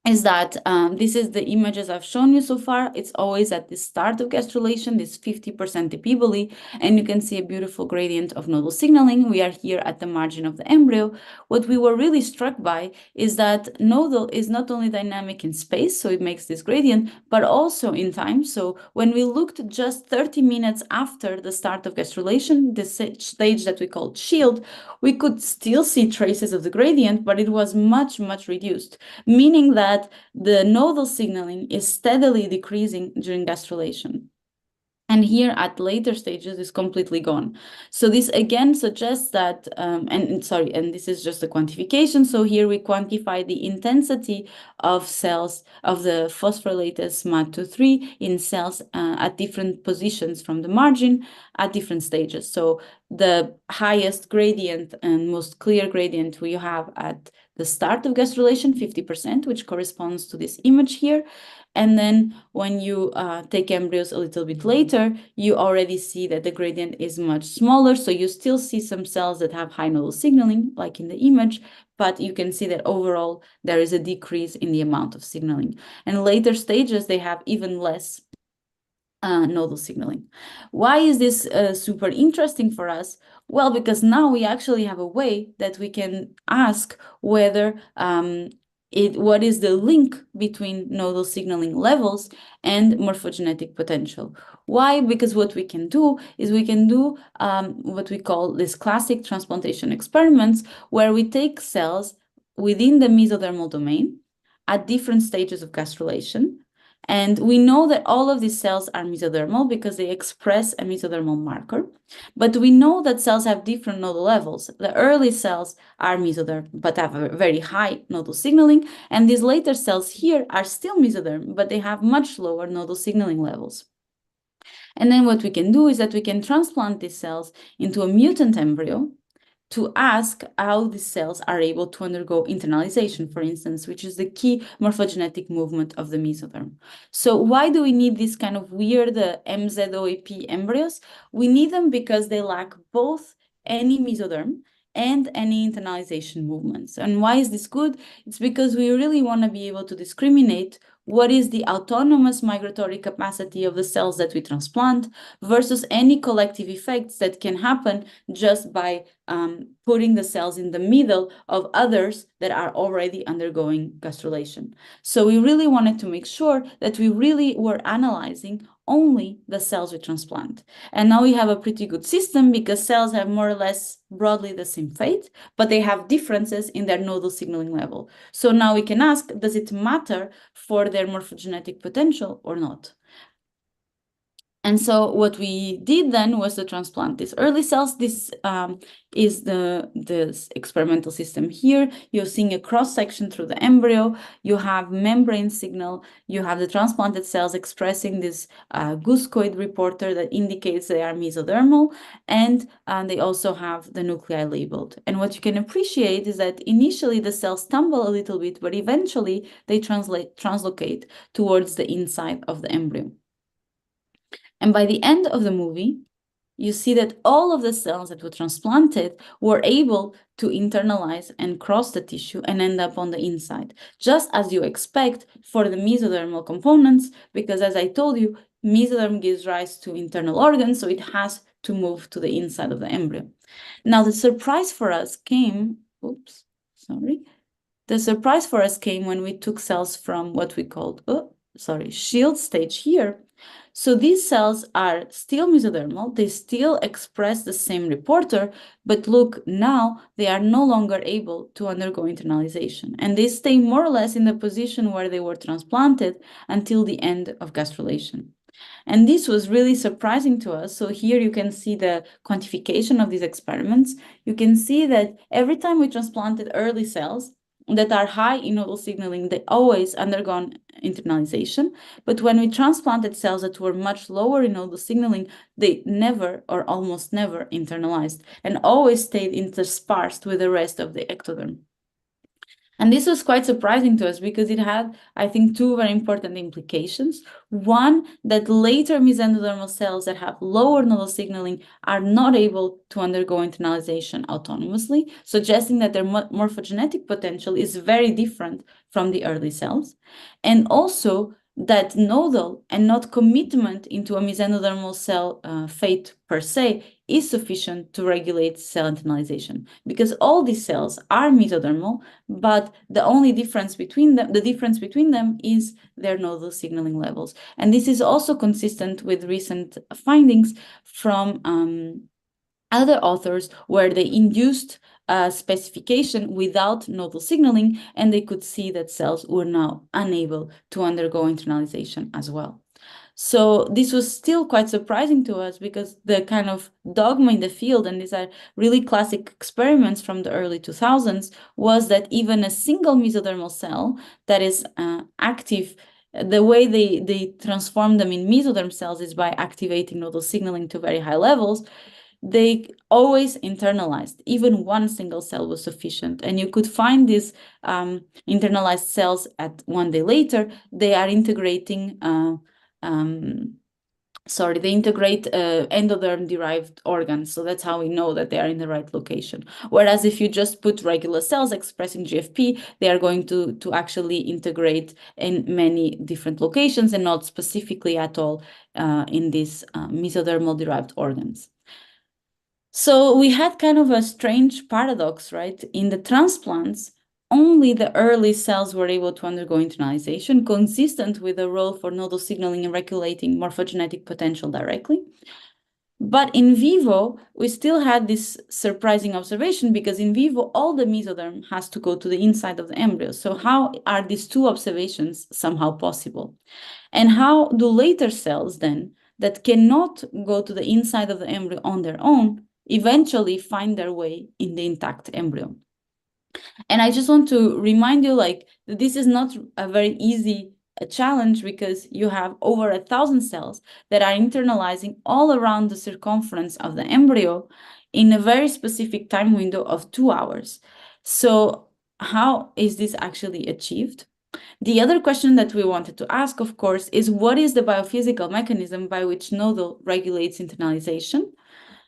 is that this is the images I've shown you so far. It's always at the start of gastrulation, this 50% epibole, and you can see a beautiful gradient of nodal signaling. We are here at the margin of the embryo. What we were really struck by is that nodal is not only dynamic in space, so it makes this gradient, but also in time. So when we looked just 30 minutes after the start of gastrulation, the stage that we called shield, we could still see traces of the gradient, but it was much, much reduced, meaning that the nodal signaling is steadily decreasing during gastrulation. And here at later stages is completely gone. So this again suggests that, and this is just a quantification. So here we quantify the intensity of cells of the phosphorylated MAG2/3 in cells at different positions from the margin at different stages. So the highest gradient and most clear gradient we have at the start of gastrulation, 50%, which corresponds to this image here. And then when you take embryos a little bit later, you already see that the gradient is much smaller. So you still see some cells that have high nodal signaling, like in the image, but you can see that overall there is a decrease in the amount of signaling. And later stages, they have even less nodal signaling. Why is this super interesting for us? Well, because now we actually have a way that we can ask whether what is the link between nodal signaling levels and morphogenetic potential. Why? Because what we can do is we can do what we call these classic transplantation experiments, where we take cells within the mesodermal domain at different stages of gastrulation. And we know that all of these cells are mesodermal because they express a mesodermal marker. But we know that cells have different nodal levels. The early cells are mesoderm, but have a very high nodal signaling. And these later cells here are still mesoderm, but they have much lower nodal signaling levels. And then what we can do is that we can transplant these cells into a mutant embryo to ask how these cells are able to undergo internalization, for instance, which is the key morphogenetic movement of the mesoderm. So why do we need these kind of weird MZOAP embryos? We need them because they lack both any mesoderm and any internalization movements. And why is this good? It's because we really want to be able to discriminate what is the autonomous migratory capacity of the cells that we transplant versus any collective effects that can happen just by putting the cells in the middle of others that are already undergoing gastrulation. So we really wanted to make sure that we really were analyzing only the cells we transplant. And now we have a pretty good system because cells have more or less broadly the same fate, but they have differences in their nodal signaling level. So now we can ask, does it matter for their morphogenetic potential or not? And so what we did then was to transplant these early cells. This is the experimental system here. You're seeing a cross-section through the embryo. You have membrane signal. You have the transplanted cells expressing this guscoid reporter that indicates they are mesodermal. And they also have the nuclei labeled. And what you can appreciate is that initially the cells stumble a little bit, but eventually they translocate towards the inside of the embryo. And by the end of the movie, you see that all of the cells that were transplanted were able to internalize and cross the tissue and end up on the inside, just as you expect for the mesodermal components, because as I told you, mesoderm gives rise to internal organs, so it has to move to the inside of the embryo. Now, the surprise for us came, the surprise for us came when we took cells from what we called, shield stage here. So these cells are still mesodermal, they still express the same reporter, but look, now they are no longer able to undergo internalization. And they stay more or less in the position where they were transplanted until the end of gastrulation. And this was really surprising to us. So here you can see the quantification of these experiments. You can see that every time we transplanted early cells that are high in nodal signaling, they always undergone internalization. But when we transplanted cells that were much lower in nodal signaling, they never or almost never internalized and always stayed interspersed with the rest of the ectoderm. And this was quite surprising to us because it had, I think, two very important implications. One, that later mesendodermal cells that have lower nodal signaling are not able to undergo internalization autonomously, suggesting that their morphogenetic potential is very different from the early cells. And also that nodal and not commitment into a mesendodermal cell fate per se is sufficient to regulate cell internalization, because all these cells are mesodermal, but the only difference between them is their nodal signaling levels. And this is also consistent with recent findings from other authors where they induced specification without nodal signaling, and they could see that cells were now unable to undergo internalization as well. So this was still quite surprising to us, because the kind of dogma in the field, and these are really classic experiments from the early 2000s, was that even a single mesodermal cell that is active, the way they transform them in mesoderm cells is by activating nodal signaling to very high levels. They always internalized. Even one single cell was sufficient. And you could find these internalized cells at 1 day later. They are integrating, they integrate endoderm-derived organs. So that's how we know that they are in the right location. Whereas if you just put regular cells expressing GFP, they are going to actually integrate in many different locations and not specifically at all in these mesodermal-derived organs. So we had kind of a strange paradox, right? In the transplants, only the early cells were able to undergo internalization, consistent with the role for nodal signaling and regulating morphogenetic potential directly. But in vivo, we still had this surprising observation, because in vivo, all the mesoderm has to go to the inside of the embryo. So how are these two observations somehow possible? And how do later cells then, that cannot go to the inside of the embryo on their own, eventually find their way in the intact embryo? And I just want to remind you, like, that this is not a very easy challenge, because you have over 1,000 cells that are internalizing all around the circumference of the embryo in a very specific time window of 2 hours. So how is this actually achieved? The other question that we wanted to ask, of course, is what is the biophysical mechanism by which nodal regulates internalization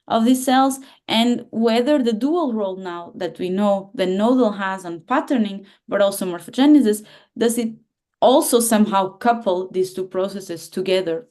of these cells, and whether the dual role now that we know the nodal has on patterning, but also morphogenesis, does it also somehow couple these two processes together?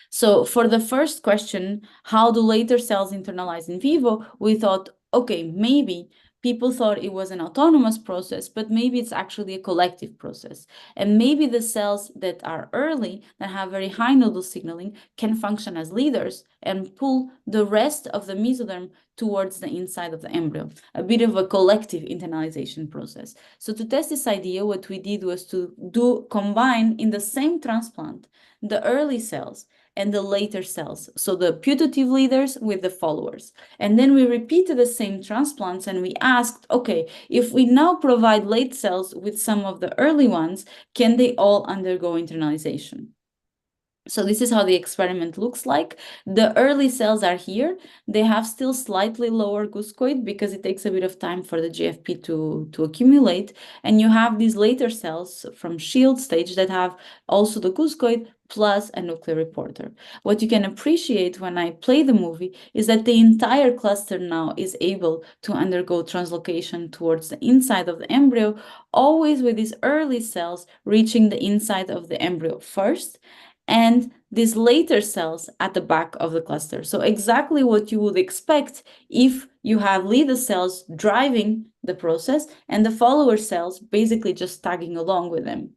So for the first question, how do later cells internalize in vivo, we thought, okay, maybe people thought it was an autonomous process, but maybe it's actually a collective process. And maybe the cells that are early, that have very high nodal signaling, can function as leaders and pull the rest of the mesoderm towards the inside of the embryo, a bit of a collective internalization process. So to test this idea, what we did was to combine in the same transplant the early cells and the later cells, so the putative leaders with the followers. And then we repeated the same transplants, and we asked, okay, if we now provide late cells with some of the early ones, can they all undergo internalization? So this is how the experiment looks like. The early cells are here. They have still slightly lower guscoid, because it takes a bit of time for the GFP to accumulate. And you have these later cells from shield stage that have also the guscoid plus a nuclear reporter. What you can appreciate when I play the movie is that the entire cluster now is able to undergo translocation towards the inside of the embryo, always with these early cells reaching the inside of the embryo first, and these later cells at the back of the cluster. So exactly what you would expect if you have leader cells driving the process and the follower cells basically just tagging along with them.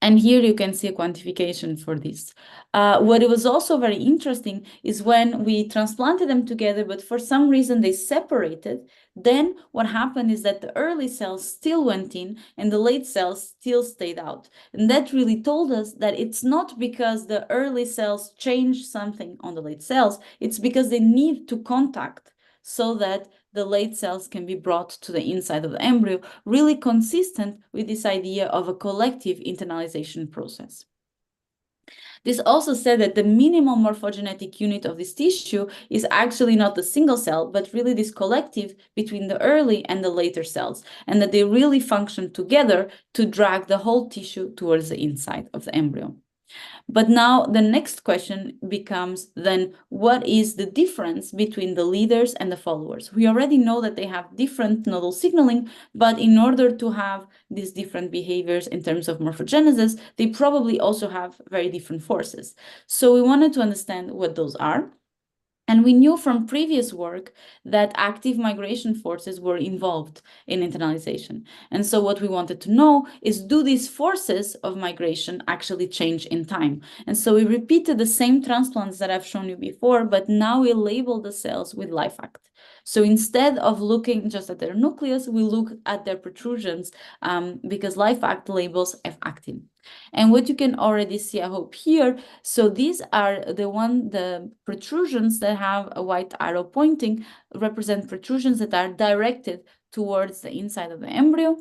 And here you can see a quantification for this. What was also very interesting is when we transplanted them together, but for some reason they separated, then what happened is that the early cells still went in and the late cells still stayed out. And that really told us that it's not because the early cells changed something on the late cells, it's because they need to contact so that the late cells can be brought to the inside of the embryo, really consistent with this idea of a collective internalization process. This also said that the minimal morphogenetic unit of this tissue is actually not the single cell, but really this collective between the early and the later cells, and that they really function together to drag the whole tissue towards the inside of the embryo. But now the next question becomes then, what is the difference between the leaders and the followers? We already know that they have different nodal signaling, but in order to have these different behaviors in terms of morphogenesis, they probably also have very different forces. So we wanted to understand what those are. And we knew from previous work that active migration forces were involved in internalization. And so what we wanted to know is, do these forces of migration actually change in time? And so we repeated the same transplants that I've shown you before, but now we label the cells with life act. So instead of looking just at their nucleus, we look at their protrusions because life act labels F-actin. And what you can already see, I hope here, so these are the protrusions that have a white arrow pointing represent protrusions that are directed towards the inside of the embryo.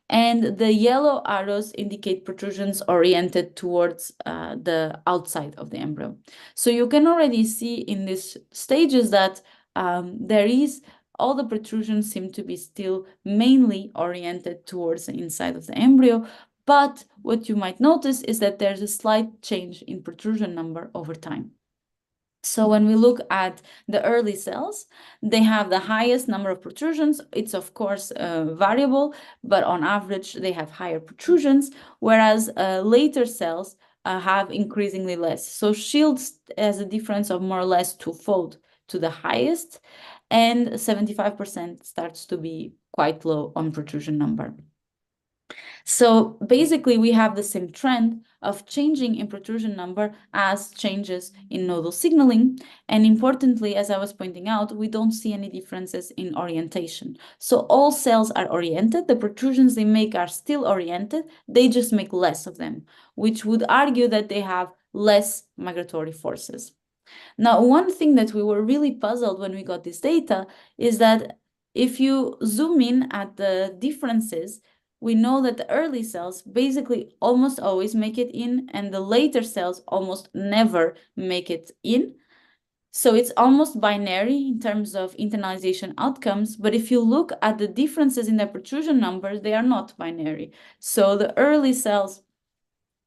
And the yellow arrows indicate protrusions oriented towards the outside of the embryo. So you can already see in these stages that all the protrusions seem to be still mainly oriented towards the inside of the embryo. But what you might notice is that there's a slight change in protrusion number over time. So when we look at the early cells, they have the highest number of protrusions. It's of course variable, but on average they have higher protrusions, whereas later cells have increasingly less. So Shields has a difference of more or less twofold to the highest, and 75% starts to be quite low on protrusion number. So basically, we have the same trend of changing in protrusion number as changes in nodal signaling. And importantly, as I was pointing out, we don't see any differences in orientation. So all cells are oriented. The protrusions they make are still oriented. They just make less of them, which would argue that they have less migratory forces. Now, one thing that we were really puzzled when we got this data is that if you zoom in at the differences, we know that the early cells basically almost always make it in, and the later cells almost never make it in. So it's almost binary in terms of internalization outcomes. But if you look at the differences in the protrusion numbers, they are not binary. So the early cells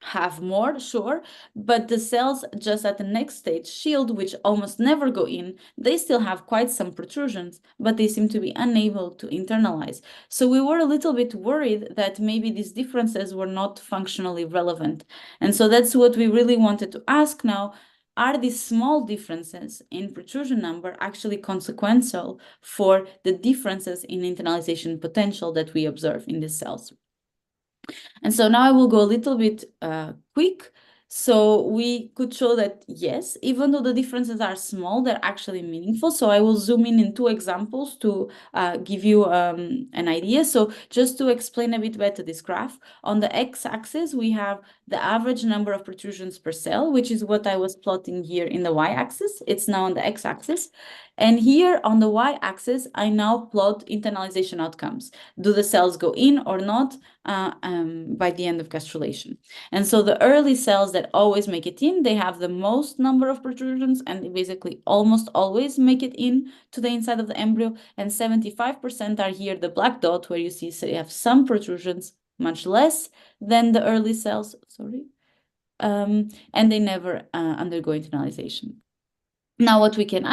have more, sure, but the cells just at the next stage, Shield, which almost never go in, they still have quite some protrusions, but they seem to be unable to internalize. So we were a little bit worried that maybe these differences were not functionally relevant. And so that's what we really wanted to ask now. Are these small differences in protrusion number actually consequential for the differences in internalization potential that we observe in these cells? And so now I will go a little bit quick. So we could show that, yes, even though the differences are small, they're actually meaningful. So I will zoom in 2 examples to give you an idea. So just to explain a bit better this graph, on the x-axis, we have the average number of protrusions per cell, which is what I was plotting here in the y-axis. It's now on the x-axis. And here on the y-axis, I now plot internalization outcomes. Do the cells go in or not by the end of gastrulation? And so the early cells that always make it in, they have the most number of protrusions, and they basically almost always make it in to the inside of the embryo. And 75% are here, the black dot, where you see so you have some protrusions, much less than the early cells, and they never undergo internalization. Now, what we can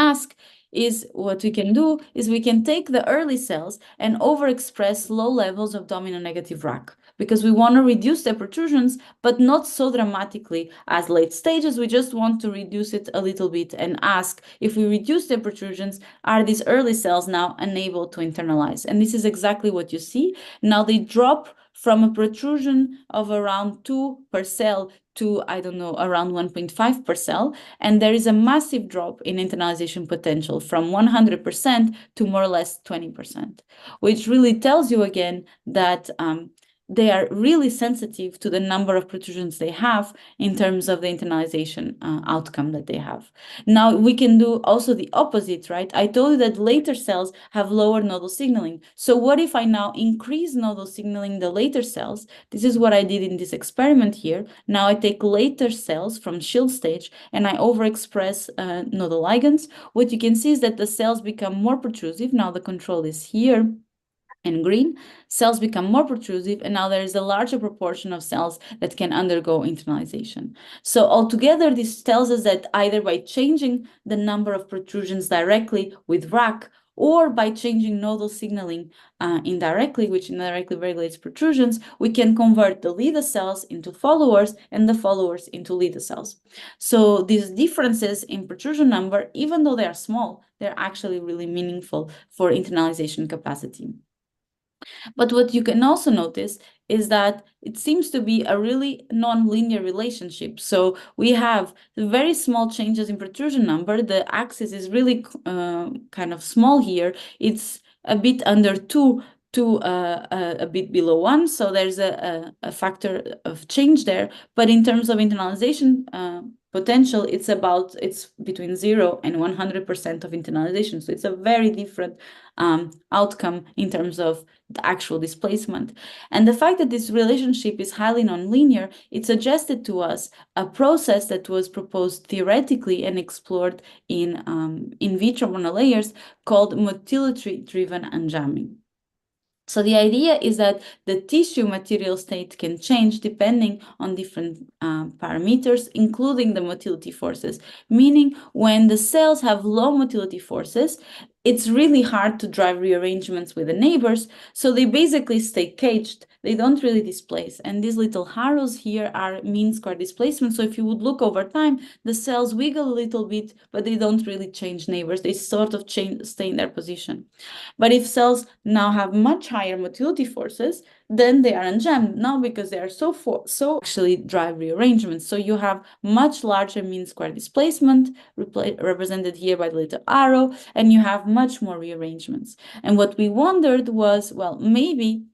do is we can take the early cells and overexpress low levels of domino negative RAC, because we want to reduce the protrusions, but not so dramatically as late stages. We just want to reduce it a little bit and ask, if we reduce the protrusions, are these early cells now unable to internalize? And this is exactly what you see. Now they drop from a protrusion of around 2 per cell to, I don't know, around 1.5 per cell. And there is a massive drop in internalization potential from 100% to more or less 20%, which really tells you again that they are really sensitive to the number of protrusions they have in terms of the internalization outcome that they have. Now, we can do also the opposite, right? I told you that later cells have lower nodal signaling. So what if I now increase nodal signaling in the later cells? This is what I did in this experiment here. Now I take later cells from shield stage and I overexpress nodal ligands. What you can see is that the cells become more protrusive. Now the control is here in green, cells become more protrusive, and now there is a larger proportion of cells that can undergo internalization. So altogether, this tells us that either by changing the number of protrusions directly with RAC, or by changing nodal signaling indirectly, which indirectly regulates protrusions, we can convert the LIDA cells into followers and the followers into LIDA cells. So these differences in protrusion number, even though they are small, they're actually really meaningful for internalization capacity. But what you can also notice is that it seems to be a really non-linear relationship. So we have very small changes in protrusion number. The axis is really kind of small here. It's a bit under 2 to a bit below 1. So there's a factor of change there. But in terms of internalization potential, it's between 0 and 100% of internalization. So it's a very different outcome in terms of the actual displacement. And the fact that this relationship is highly nonlinear, it suggested to us a process that was proposed theoretically and explored in vitro monolayers called motility-driven unjamming. So the idea is that the tissue material state can change depending on different parameters, including the motility forces, meaning when the cells have low motility forces, it's really hard to drive rearrangements with the neighbors, so they basically stay caged. They don't really displace. And these little arrows here are mean square displacement. So if you would look over time, the cells wiggle a little bit, but they don't really change neighbors. They sort of stay in their position. But if cells now have much higher motility forces, then they are unjammed now because they are so actually drive rearrangements. So you have much larger mean square displacement represented here by the little arrow, and you have much more rearrangements. And what we wondered was, well, maybe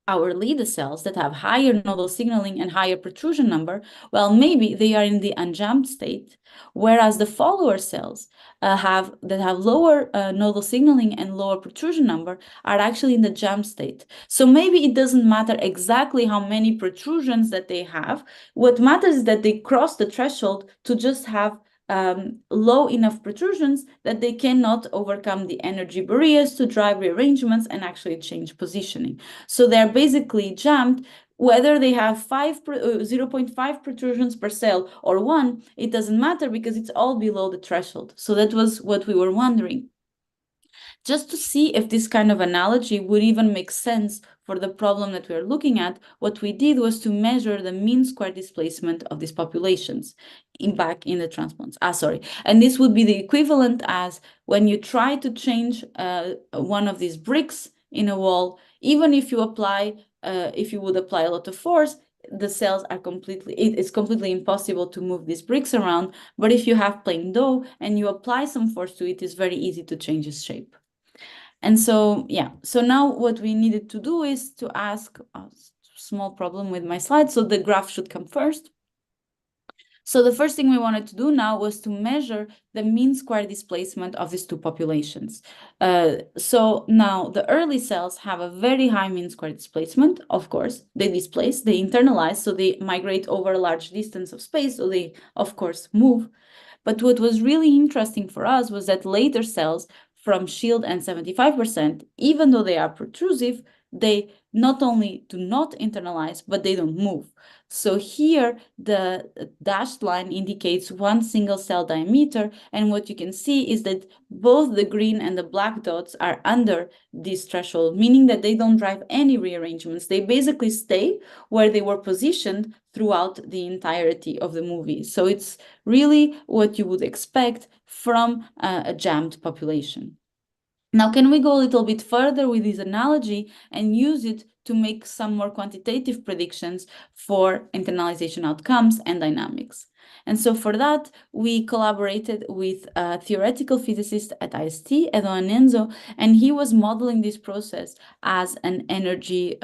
our LIDA cells that have higher nodal signaling and higher protrusion number, well, maybe they are in the unjammed state, whereas the follower cells that have lower nodal signaling and lower protrusion number are actually in the jammed state. So maybe it doesn't matter exactly how many protrusions that they have. What matters is that they cross the threshold to just have low enough protrusions that they cannot overcome the energy barriers to drive rearrangements and actually change positioning. So they're basically jammed. Whether they have 0.5 protrusions per cell or 1, it doesn't matter because it's all below the threshold. So that was what we were wondering. Just to see if this kind of analogy would even make sense for the problem that we're looking at, what we did was to measure the mean square displacement of these populations back in the transplants. And this would be the equivalent as when you try to change one of these bricks in a wall, even if you would apply a lot of force, the cells are it's completely impossible to move these bricks around. But if you have plain dough and you apply some force to it, it's very easy to change its shape. And so, yeah, so now what we needed to do is to ask a small problem with my slides. So the graph should come first. So the first thing we wanted to do now was to measure the mean square displacement of these two populations. So now the early cells have a very high mean square displacement. Of course, they displace, they internalize, so they migrate over a large distance of space, so they, of course, move. But what was really interesting for us was that later cells from shield and 75%, even though they are protrusive, they not only do not internalize, but they don't move. So here, the dashed line indicates one single cell diameter. And what you can see is that both the green and the black dots are under this threshold, meaning that they don't drive any rearrangements. They basically stay where they were positioned throughout the entirety of the movie. So it's really what you would expect from a jammed population. Now, can we go a little bit further with this analogy and use it to make some more quantitative predictions for internalization outcomes and dynamics? And so for that, we collaborated with a theoretical physicist at IST, Eduardo Enzo, and he was modeling this process as an energy,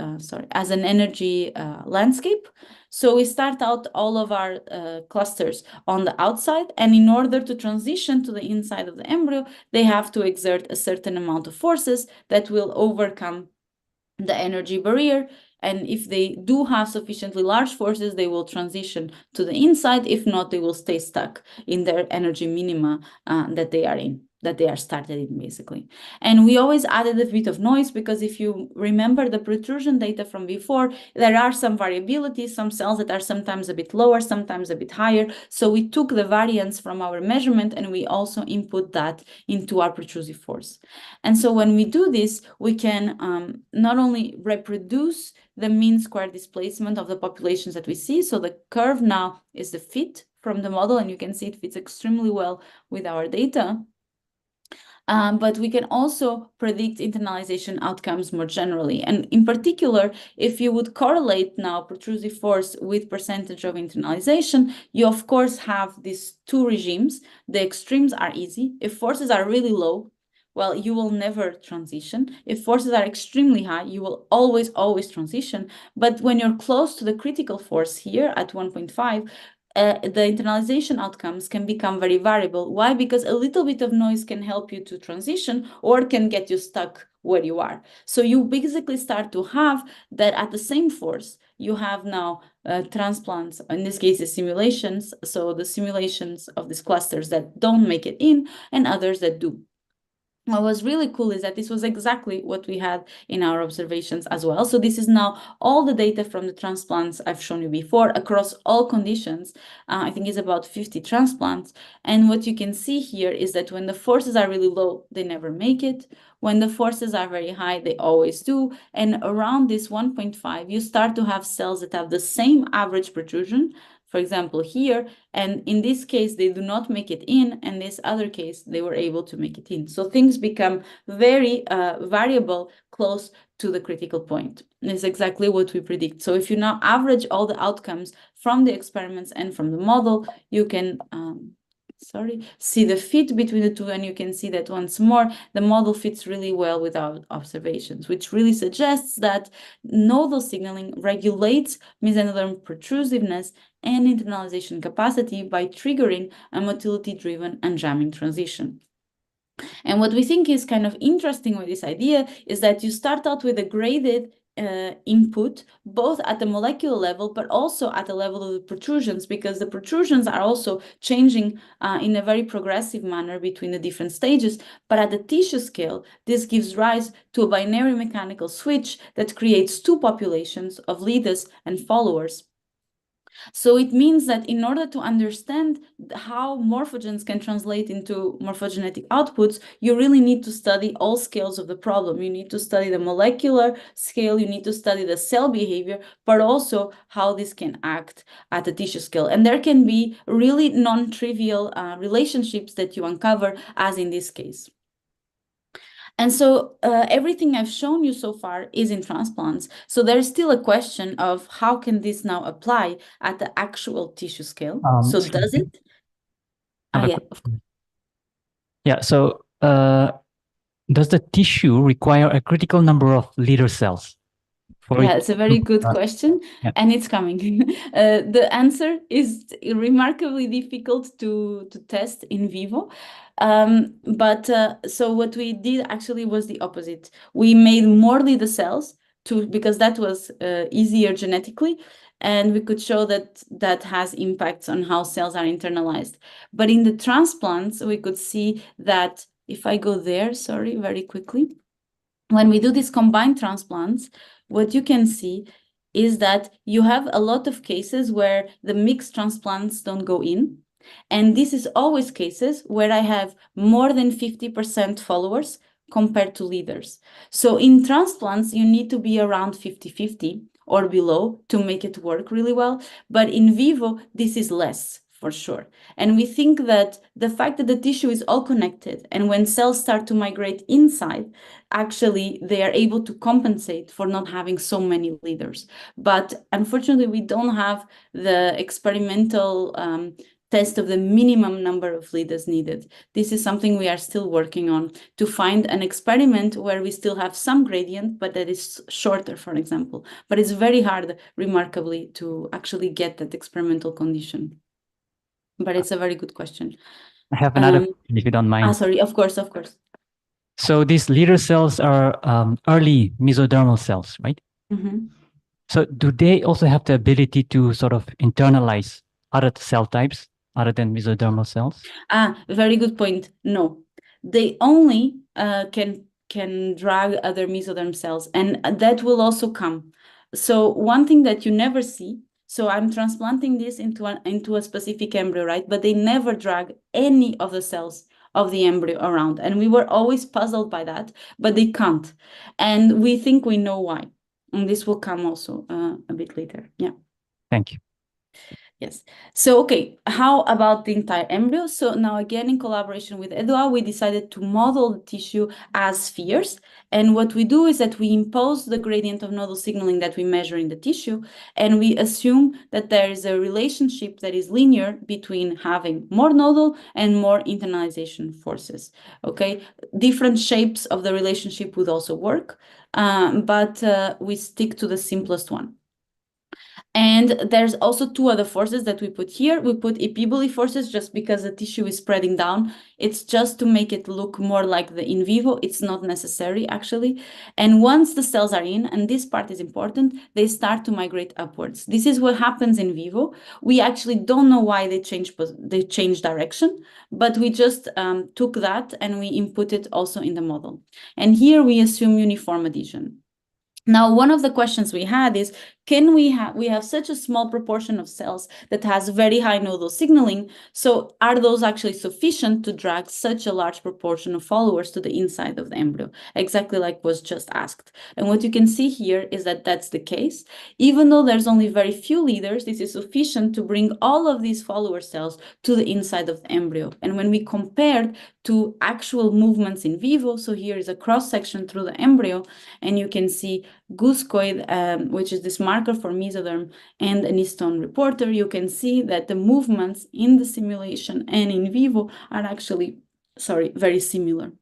landscape. So we start out all of our clusters on the outside, and in order to transition to the inside of the embryo, they have to exert a certain amount of forces that will overcome the energy barrier. And if they do have sufficiently large forces, they will transition to the inside. If not, they will stay stuck in their energy minima that they are in, that they are started in, basically. And we always added a bit of noise, because if you remember the protrusion data from before, there are some variabilities, some cells that are sometimes a bit lower, sometimes a bit higher. So we took the variance from our measurement and we also input that into our protrusive force. And so when we do this, we can not only reproduce the mean square displacement of the populations that we see. So the curve now is the fit from the model, and you can see it fits extremely well with our data. But we can also predict internalization outcomes more generally. And in particular, if you would correlate now protrusive force with percentage of internalization, you of course have these two regimes. The extremes are easy. If forces are really low, well, you will never transition. If forces are extremely high, you will always transition. But when you're close to the critical force here at 1.5, the internalization outcomes can become very variable. Why? Because a little bit of noise can help you to transition or can get you stuck where you are. So you basically start to have that at the same force, you have now transplants, in this case, the simulations. So the simulations of these clusters that don't make it in and others that do. What was really cool is that this was exactly what we had in our observations as well. So this is now all the data from the transplants I've shown you before across all conditions. I think it's about 50 transplants. And what you can see here is that when the forces are really low, they never make it. When the forces are very high, they always do. And around this 1.5, you start to have cells that have the same average protrusion. For example, here, and in this case, they do not make it in, and this other case, they were able to make it in. So things become very variable close to the critical point. And it's exactly what we predict. So if you now average all the outcomes from the experiments and from the model, you can see the fit between the two, and you can see that once more, the model fits really well with our observations, which really suggests that nodal signaling regulates mesenteroderm protrusiveness and internalization capacity by triggering a motility-driven unjamming transition. And what we think is kind of interesting with this idea is that you start out with a graded input, both at the molecular level, but also at the level of the protrusions, because the protrusions are also changing in a very progressive manner between the different stages. But at the tissue scale, this gives rise to a binary mechanical switch that creates two populations of leaders and followers. So it means that in order to understand how morphogens can translate into morphogenetic outputs, you really need to study all scales of the problem. You need to study the molecular scale, you need to study the cell behavior, but also how this can act at the tissue scale. And there can be really non-trivial relationships that you uncover, as in this case. And so everything I've shown you so far is in transplants. So there's still a question of how can this now apply at the actual tissue scale? So does it? Yeah, of course. Yeah, so does the tissue require a critical number of leader cells? Yeah, it's a very good question, yeah. And it's coming. The answer is remarkably difficult to test in vivo. So what we did actually was the opposite. We made more leader cells because that was easier genetically, and we could show that that has impacts on how cells are internalized. But in the transplants, we could see that if I go there, sorry, very quickly, when we do these combined transplants, what you can see is that you have a lot of cases where the mixed transplants don't go in. And this is always cases where I have more than 50% followers compared to leaders. So in transplants, you need to be around 50-50 or below to make it work really well. But in vivo, this is less, for sure. And we think that the fact that the tissue is all connected, and when cells start to migrate inside, actually they are able to compensate for not having so many leaders. But unfortunately, we don't have the experimental test of the minimum number of leaders needed. This is something we are still working on, to find an experiment where we still have some gradient, but that is shorter, for example. But it's very hard, remarkably, to actually get that experimental condition. But it's a very good question. I have another question, if you don't mind. Sorry, of course. So these leader cells are early mesodermal cells, right? Mm-hmm. So do they also have the ability to sort of internalize other cell types other than mesodermal cells? Very good point. No, they only can drag other mesoderm cells, and that will also come. So one thing that you never see. So I'm transplanting this into a specific embryo, right? But they never drag any of the cells of the embryo around, and we were always puzzled by that, but they can't, and we think we know why. And this will come also a bit later. Yeah. Thank you. Yes. So, okay, how about the entire embryo? So now again, in collaboration with Edouard, we decided to model the tissue as spheres. And what we do is that we impose the gradient of nodal signaling that we measure in the tissue, and we assume that there is a relationship that is linear between having more nodal and more internalization forces. Okay, different shapes of the relationship would also work, but we stick to the simplest one. And there's also two other forces that we put here. We put epibole forces just because the tissue is spreading down. It's just to make it look more like the in vivo. It's not necessary, actually. And once the cells are in, and this part is important, they start to migrate upwards. This is what happens in vivo. We actually don't know why they change direction, but we just took that and we input it also in the model. And here we assume uniform adhesion. Now, one of the questions we had is, can we have such a small proportion of cells that has very high nodal signaling, so are those actually sufficient to drag such a large proportion of followers to the inside of the embryo, exactly like was just asked? And what you can see here is that that's the case. Even though there's only very few leaders, this is sufficient to bring all of these follower cells to the inside of the embryo. And when we compared to actual movements in vivo, so here is a cross-section through the embryo, and you can see guscoid, which is this marker for mesoderm, and an histone reporter, you can see that the movements in the simulation and in vivo are actually, very similar.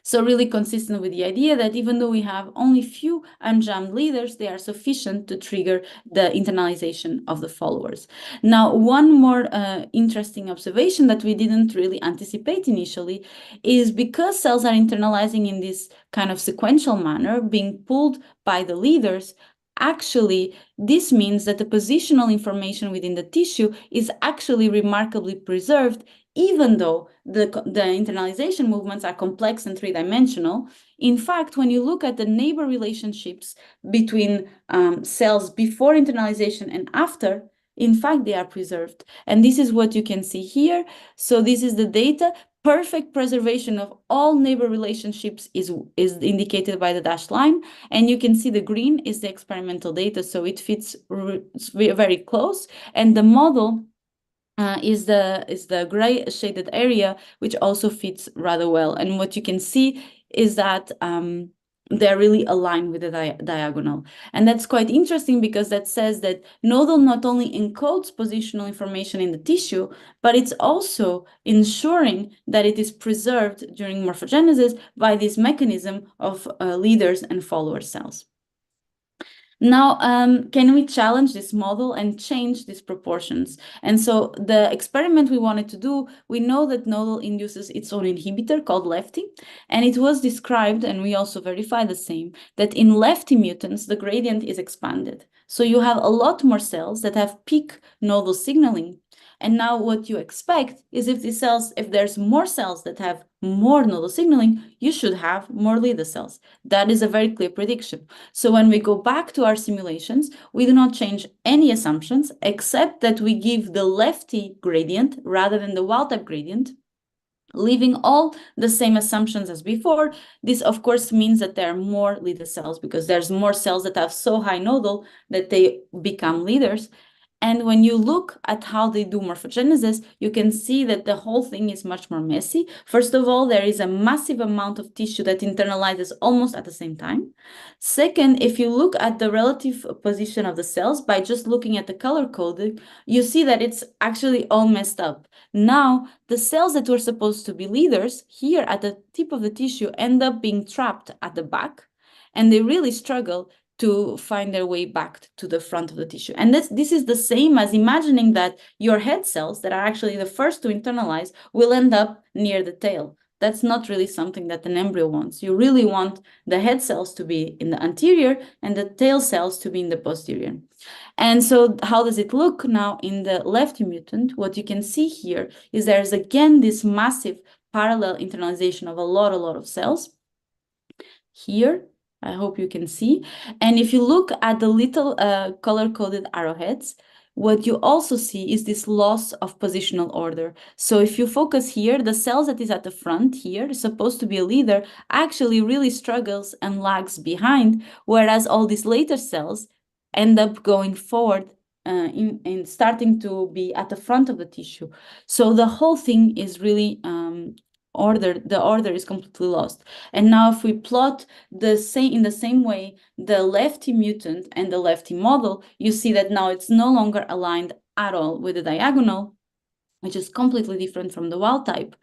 So really consistent with the idea that even though we have only few unjammed leaders, they are sufficient to trigger the internalization of the followers. Now, one more interesting observation that we didn't really anticipate initially is because cells are internalizing in this kind of sequential manner, being pulled by the leaders, actually, this means that the positional information within the tissue is actually remarkably preserved, even though the internalization movements are complex and three-dimensional. In fact, when you look at the neighbor relationships between cells before internalization and after, in fact, they are preserved. And this is what you can see here. So this is the data. Perfect preservation of all neighbor relationships is indicated by the dashed line. And you can see the green is the experimental data, so it fits very close. And the model is the gray shaded area, which also fits rather well. And what you can see is that they're really aligned with the diagonal. And that's quite interesting because that says that nodal not only encodes positional information in the tissue, but it's also ensuring that it is preserved during morphogenesis by this mechanism of leaders and follower cells. Now, can we challenge this model and change these proportions? And so the experiment we wanted to do, we know that nodal induces its own inhibitor called lefty, and it was described, and we also verified the same, that in lefty mutants, the gradient is expanded. So you have a lot more cells that have peak nodal signaling. And now what you expect is if there's more cells that have more nodal signaling, you should have more leader cells. That is a very clear prediction. So when we go back to our simulations, we do not change any assumptions except that we give the lefty gradient rather than the wild type gradient, leaving all the same assumptions as before. This, of course, means that there are more leader cells because there's more cells that have so high nodal that they become leaders. And when you look at how they do morphogenesis, you can see that the whole thing is much more messy. First of all, there is a massive amount of tissue that internalizes almost at the same time. Second, if you look at the relative position of the cells by just looking at the color coding, you see that it's actually all messed up. Now, the cells that were supposed to be leaders here at the tip of the tissue end up being trapped at the back, and they really struggle to find their way back to the front of the tissue. And this is the same as imagining that your head cells that are actually the first to internalize will end up near the tail. That's not really something that an embryo wants. You really want the head cells to be in the anterior and the tail cells to be in the posterior. And so how does it look now in the lefty mutant? What you can see here is there's again this massive parallel internalization of a lot of cells. Here, I hope you can see. And if you look at the little color-coded arrowheads, what you also see is this loss of positional order. So if you focus here, the cells that is at the front here is supposed to be a leader, actually really struggles and lags behind, whereas all these later cells end up going forward in starting to be at the front of the tissue. So the whole thing is really the order is completely lost. And now if we plot in the same way the lefty mutant and the lefty model, you see that now it's no longer aligned at all with the diagonal, which is completely different from the wild type.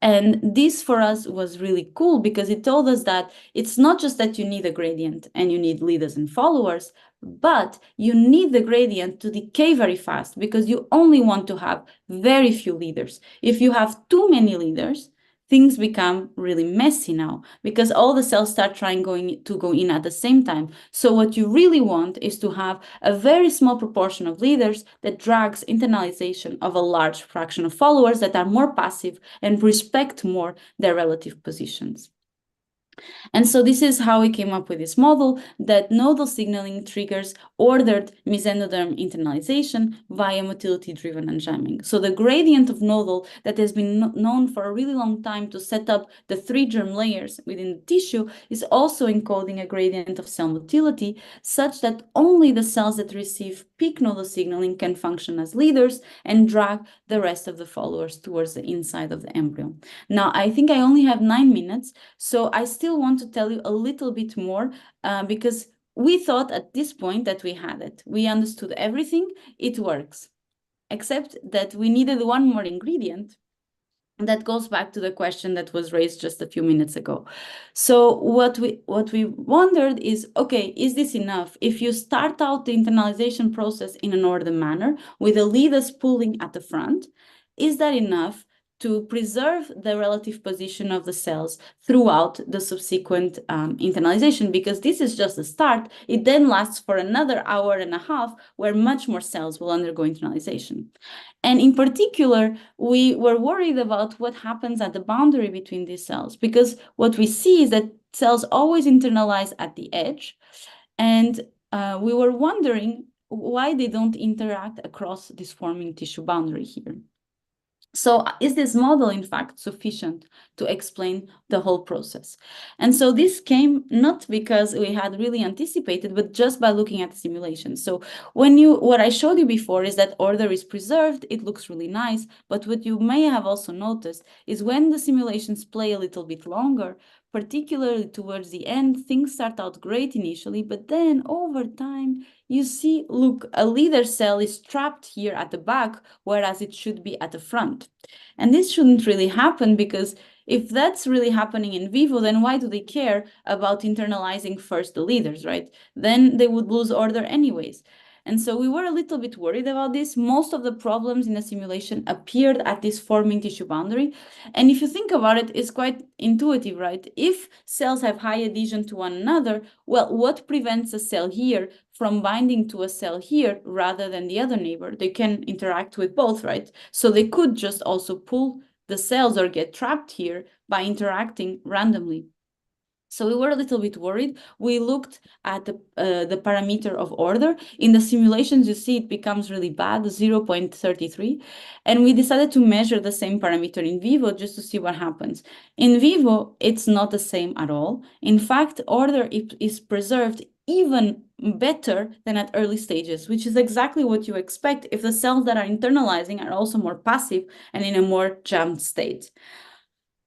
And this for us was really cool because it told us that it's not just that you need a gradient and you need leaders and followers, but you need the gradient to decay very fast because you only want to have very few leaders. If you have too many leaders, things become really messy now because all the cells start trying to go in at the same time. So what you really want is to have a very small proportion of leaders that drags internalization of a large fraction of followers that are more passive and respect more their relative positions. And so this is how we came up with this model that nodal signaling triggers ordered mesendoderm internalization via motility-driven enjamming. So the gradient of nodal that has been known for a really long time to set up the 3 germ layers within the tissue is also encoding a gradient of cell motility such that only the cells that receive peak nodal signaling can function as leaders and drag the rest of the followers towards the inside of the embryo. Now, I think I only have 9 minutes, so I still want to tell you a little bit more because we thought at this point that we had it. We understood everything, it works, except that we needed one more ingredient. That goes back to the question that was raised just a few minutes ago. So what we wondered is, okay, is this enough? If you start out the internalization process in an ordered manner with the leaders pulling at the front, is that enough to preserve the relative position of the cells throughout the subsequent internalization? Because this is just the start. It then lasts for another hour and a half where much more cells will undergo internalization. And in particular, we were worried about what happens at the boundary between these cells, because what we see is that cells always internalize at the edge. And we were wondering why they don't interact across this forming tissue boundary here. So is this model, in fact, sufficient to explain the whole process? And so this came not because we had really anticipated, but just by looking at the simulation. So what I showed you before is that order is preserved, it looks really nice, but what you may have also noticed is when the simulations play a little bit longer, particularly towards the end, things start out great initially, but then over time, you see, look, a leader cell is trapped here at the back, whereas it should be at the front. And this shouldn't really happen because if that's really happening in vivo, then why do they care about internalizing first the leaders, right? Then they would lose order anyways. And so we were a little bit worried about this. Most of the problems in the simulation appeared at this forming tissue boundary. And if you think about it, it's quite intuitive, right? If cells have high adhesion to one another, well, what prevents a cell here from binding to a cell here rather than the other neighbor? They can interact with both, right? So they could just also pull the cells or get trapped here by interacting randomly. So we were a little bit worried. We looked at the parameter of order. In the simulations, you see it becomes really bad, 0.33. And we decided to measure the same parameter in vivo just to see what happens. In vivo, it's not the same at all. In fact, order is preserved even better than at early stages, which is exactly what you expect if the cells that are internalizing are also more passive and in a more jammed state.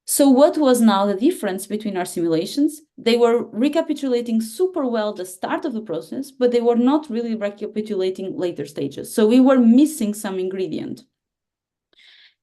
So what was now the difference between our simulations? They were recapitulating super well the start of the process, but they were not really recapitulating later stages. So we were missing some ingredient.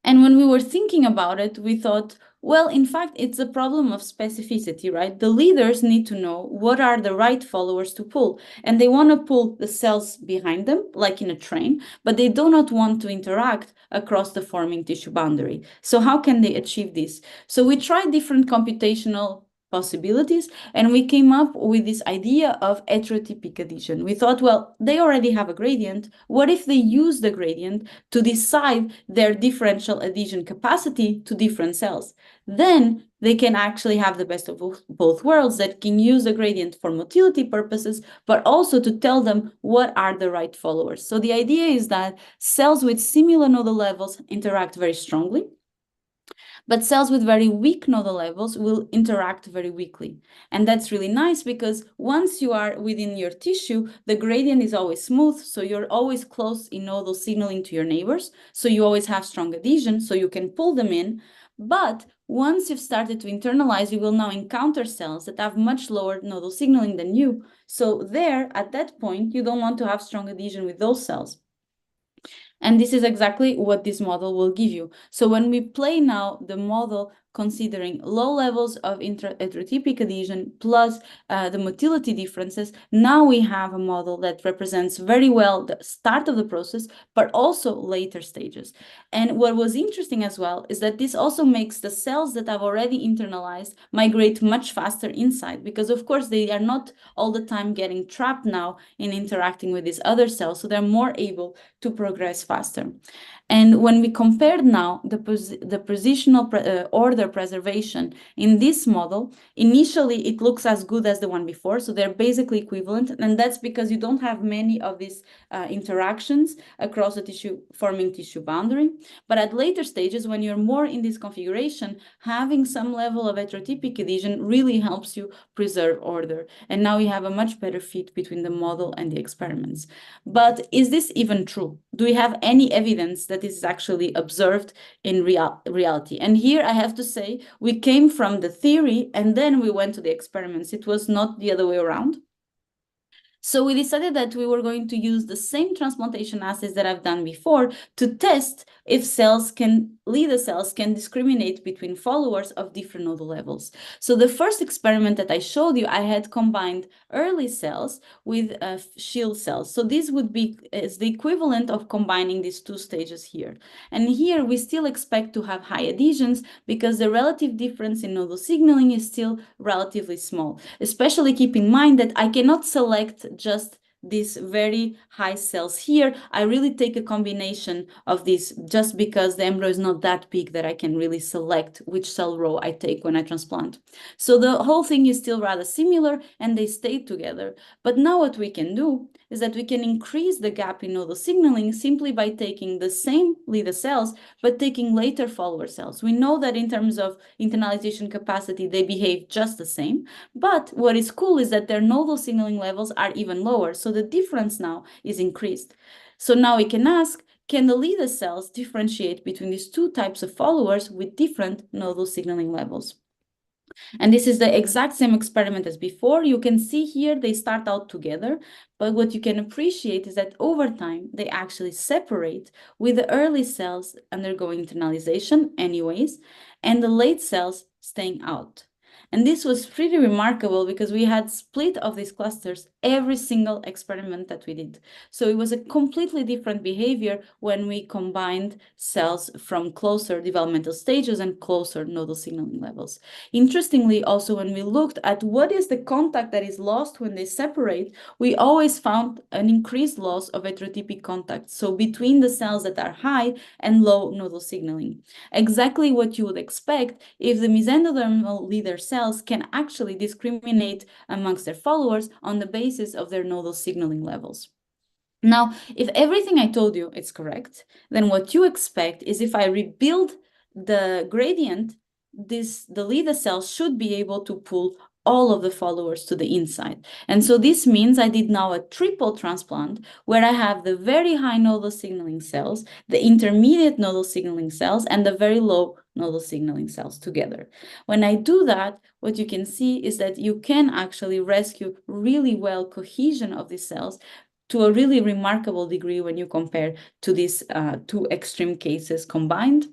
And when we were thinking about it, we thought, well, in fact, it's a problem of specificity, right? The leaders need to know what are the right followers to pull. And they want to pull the cells behind them, like in a train, but they do not want to interact across the forming tissue boundary. So how can they achieve this? So we tried different computational possibilities, and we came up with this idea of heterotypic adhesion. We thought, well, they already have a gradient. What if they use the gradient to decide their differential adhesion capacity to different cells? Then they can actually have the best of both worlds, that can use the gradient for motility purposes, but also to tell them what are the right followers. So the idea is that cells with similar nodal levels interact very strongly, but cells with very weak nodal levels will interact very weakly. And that's really nice, because once you are within your tissue, the gradient is always smooth, so you're always close in nodal signaling to your neighbors, so you always have strong adhesion, so you can pull them in. But once you've started to internalize, you will now encounter cells that have much lower nodal signaling than you. So there, at that point, you don't want to have strong adhesion with those cells. And this is exactly what this model will give you. So when we play now the model considering low levels of heterotypic adhesion plus the motility differences, now we have a model that represents very well the start of the process, but also later stages. And what was interesting as well is that this also makes the cells that have already internalized migrate much faster inside, because of course they are not all the time getting trapped now in interacting with these other cells, so they're more able to progress faster. And when we compared now the positional order preservation in this model, initially it looks as good as the one before, so they're basically equivalent, and that's because you don't have many of these interactions across the forming tissue boundary. But at later stages, when you're more in this configuration, having some level of heterotypic adhesion really helps you preserve order. And now you have a much better fit between the model and the experiments. But is this even true? Do we have any evidence that this is actually observed in reality? And here I have to say, we came from the theory and then we went to the experiments. It was not the other way around. So we decided that we were going to use the same transplantation assays that I've done before to test if leader cells can discriminate between followers of different nodal levels. So the first experiment that I showed you, I had combined early cells with shield cells. So this would be the equivalent of combining these two stages here. And here we still expect to have high adhesions because the relative difference in nodal signaling is still relatively small. Especially keep in mind that I cannot select just these very high cells here. I really take a combination of these just because the embryo is not that big that I can really select which cell row I take when I transplant. So the whole thing is still rather similar and they stay together. But now what we can do is that we can increase the gap in nodal signaling simply by taking the same leader cells, but taking later follower cells. We know that in terms of internalization capacity, they behave just the same. But what is cool is that their nodal signaling levels are even lower. So the difference now is increased. So now we can ask, can the leader cells differentiate between these two types of followers with different nodal signaling levels? And this is the exact same experiment as before. You can see here they start out together, but what you can appreciate is that over time, they actually separate, with the early cells undergoing internalization anyways, and the late cells staying out. And this was pretty remarkable because we had split of these clusters every single experiment that we did. So it was a completely different behavior when we combined cells from closer developmental stages and closer nodal signaling levels. Interestingly, also when we looked at what is the contact that is lost when they separate, we always found an increased loss of heterotypic contact. So between the cells that are high and low nodal signaling. Exactly what you would expect if the mesendodermal leader cells can actually discriminate amongst their followers on the basis of their nodal signaling levels. Now, if everything I told you is correct, then what you expect is if I rebuild the gradient, the leader cells should be able to pull all of the followers to the inside. And so this means I did now a triple transplant where I have the very high nodal signaling cells, the intermediate nodal signaling cells, and the very low nodal signaling cells together. When I do that, what you can see is that you can actually rescue really well cohesion of these cells to a really remarkable degree when you compare to these two extreme cases combined,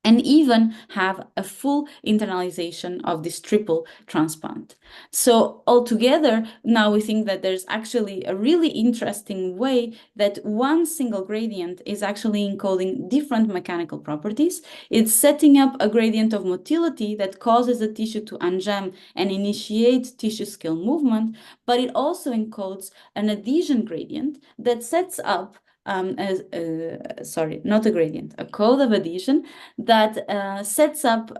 and even have a full internalization of this triple transplant. So altogether, now we think that there's actually a really interesting way that one single gradient is actually encoding different mechanical properties. It's setting up a gradient of motility that causes the tissue to unjam and initiate tissue scale movement, but it also encodes an adhesion gradient that sets up not a gradient, a code of adhesion that sets up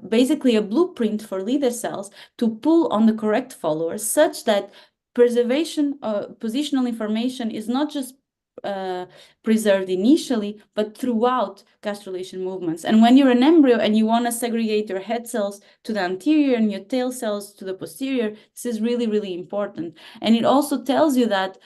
basically a blueprint for leader cells to pull on the correct followers such that preservation positional information is not just preserved initially, but throughout gastrulation movements. And when you're an embryo and you want to segregate your head cells to the anterior and your tail cells to the posterior, this is really, really important. And it also tells you that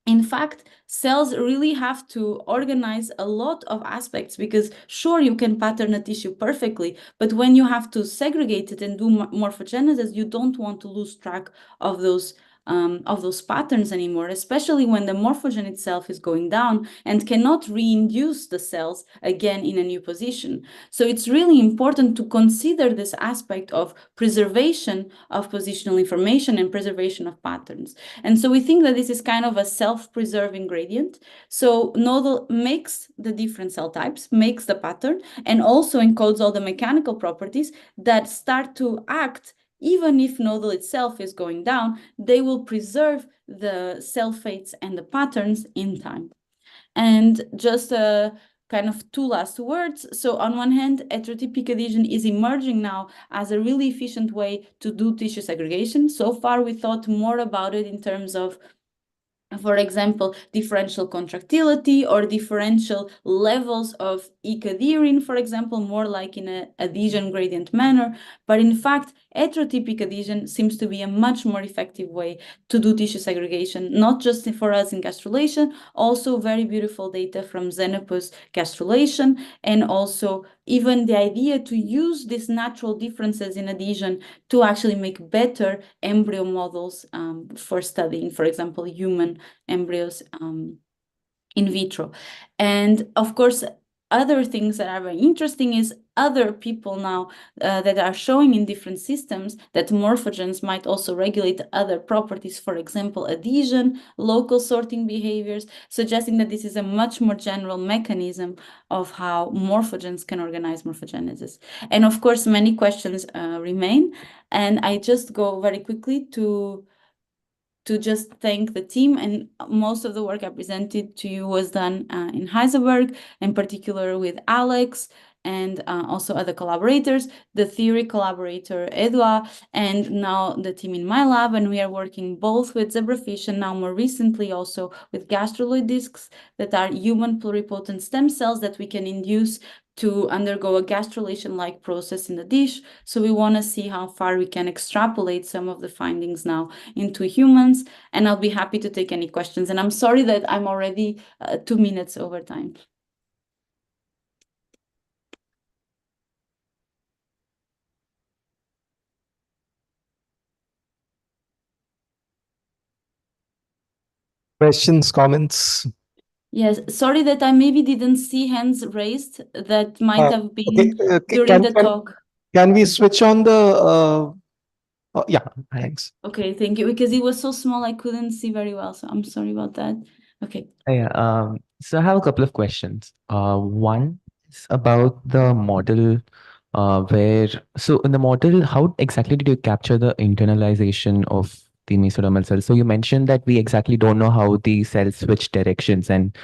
in fact, cells really have to organize a lot of aspects, because sure, you can pattern a tissue perfectly, but when you have to segregate it and do morphogenesis, you don't want to lose track of those patterns anymore, especially when the morphogen itself is going down and cannot reinduce the cells again in a new position. So it's really important to consider this aspect of preservation of positional information and preservation of patterns. And so we think that this is kind of a self-preserving gradient. So nodal makes the different cell types, makes the pattern, and also encodes all the mechanical properties that start to act. Even if nodal itself is going down, they will preserve the cell fates and the patterns in time. And just kind of two last words. So on one hand, heterotypic adhesion is emerging now as a really efficient way to do tissue segregation. So far, we thought more about it in terms of, for example, differential contractility or differential levels of ecadherin, for example, more like in an adhesion gradient manner. But in fact, heterotypic adhesion seems to be a much more effective way to do tissue segregation, not just for us in gastrulation, also very beautiful data from Xenopus gastrulation, and also even the idea to use these natural differences in adhesion to actually make better embryo models for studying, for example, human embryos in vitro. And of course, other things that are very interesting is other people now that are showing in different systems that morphogens might also regulate other properties, for example, adhesion, local sorting behaviors, suggesting that this is a much more general mechanism of how morphogens can organize morphogenesis. And of course, many questions remain. And I just go very quickly to just thank the team, and most of the work I presented to you was done in Heidelberg, in particular with Alex and also other collaborators, the theory collaborator Edouard, and now the team in my lab, and we are working both with zebrafish and now more recently also with gastroloid discs that are human pluripotent stem cells that we can induce to undergo a gastrulation-like process in the dish. So we want to see how far we can extrapolate some of the findings now into humans, and I'll be happy to take any questions. And I'm sorry that I'm already 2 minutes over time. Questions, comments? Yes, sorry that I maybe didn't see hands raised. That might have been during the talk. Can we switch on the yeah, thanks. Okay, thank you. Because it was so small, I couldn't see very well. So I'm sorry about that. Okay. Yeah, so I have a couple of questions. One is about the model so in the model, how exactly did you capture the internalization of the mesodermal cells? So you mentioned that we exactly don't know how the cells switch directions and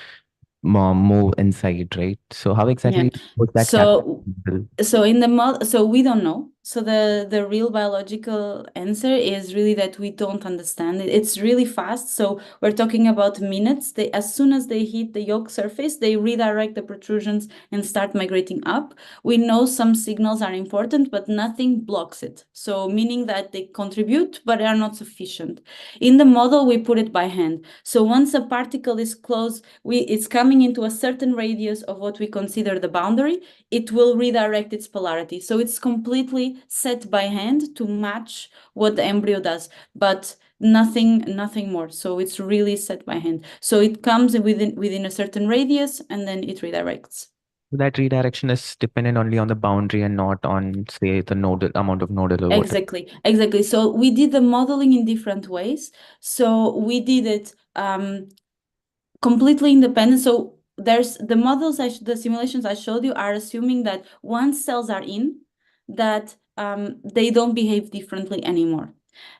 move inside, right? So how exactly was that captured? So in the model, so we don't know. So the real biological answer is really that we don't understand it. It's really fast. So we're talking about minutes. As soon as they hit the yolk surface, they redirect the protrusions and start migrating up. We know some signals are important, but nothing blocks it. So meaning that they contribute, but are not sufficient. In the model, we put it by hand. So once a particle is close, it's coming into a certain radius of what we consider the boundary, it will redirect its polarity. So it's completely set by hand to match what the embryo does, but nothing more. So it's really set by hand. So it comes within a certain radius and then it redirects. That redirection is dependent only on the boundary and not on, say, the nodal amount of nodal or whatever. Exactly. So we did the modeling in different ways. So we did it completely independent. So there's the models, the simulations I showed you are assuming that once cells are in, that they don't behave differently anymore.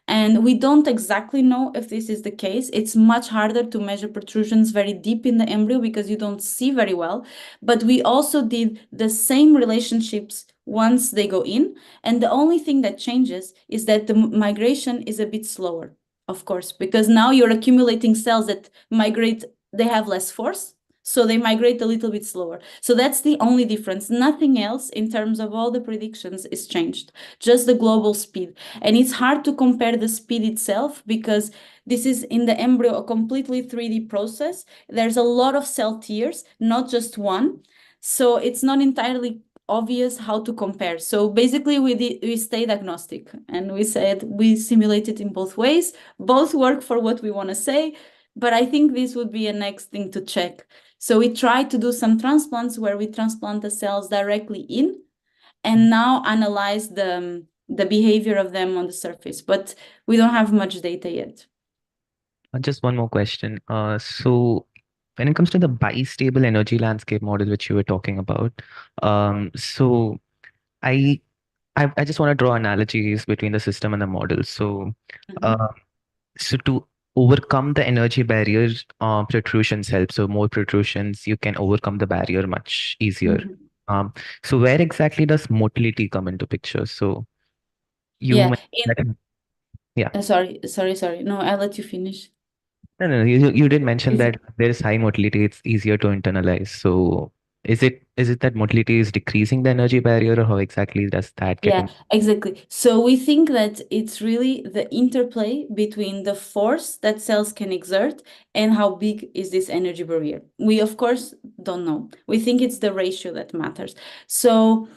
And we don't exactly know if this is the case. It's much harder to measure protrusions very deep in the embryo because you don't see very well. But we also did the same relationships once they go in. And the only thing that changes is that the migration is a bit slower, of course, because now you're accumulating cells that migrate, they have less force. So they migrate a little bit slower. So that's the only difference. Nothing else in terms of all the predictions is changed, just the global speed. And it's hard to compare the speed itself because this is in the embryo a completely 3D process. There's a lot of cell tiers, not just one. So it's not entirely obvious how to compare. So basically we stayed agnostic and we said we simulated in both ways. Both work for what we want to say, but I think this would be a next thing to check. So we tried to do some transplants where we transplant the cells directly in and now analyze the behavior of them on the surface, but we don't have much data yet. Just one more question. So when it comes to the bistable energy landscape model, which you were talking about, so I I just want to draw analogies between the system and the model. So, uh, so to overcome the energy barriers, protrusions help. So more protrusions, you can overcome the barrier much easier. So where exactly does motility come into picture? So you Yeah. mentioned that, yeah. Sorry. No, I'll let you finish. No, you did mention Is that there is high motility, it's easier to internalize. So is it that motility is decreasing the energy barrier, or how exactly does that get Yeah, exactly. So we think that it's really the interplay between the force that cells can exert and how big is this energy barrier. We, of course, don't know. We think it's the ratio that matters. So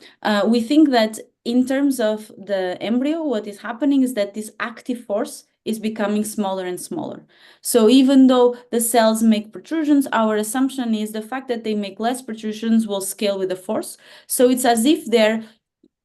we think that in terms of the embryo, what is happening is that this active force is becoming smaller and smaller. So even though the cells make protrusions, our assumption is the fact that they make less protrusions will scale with the force. So it's as if they're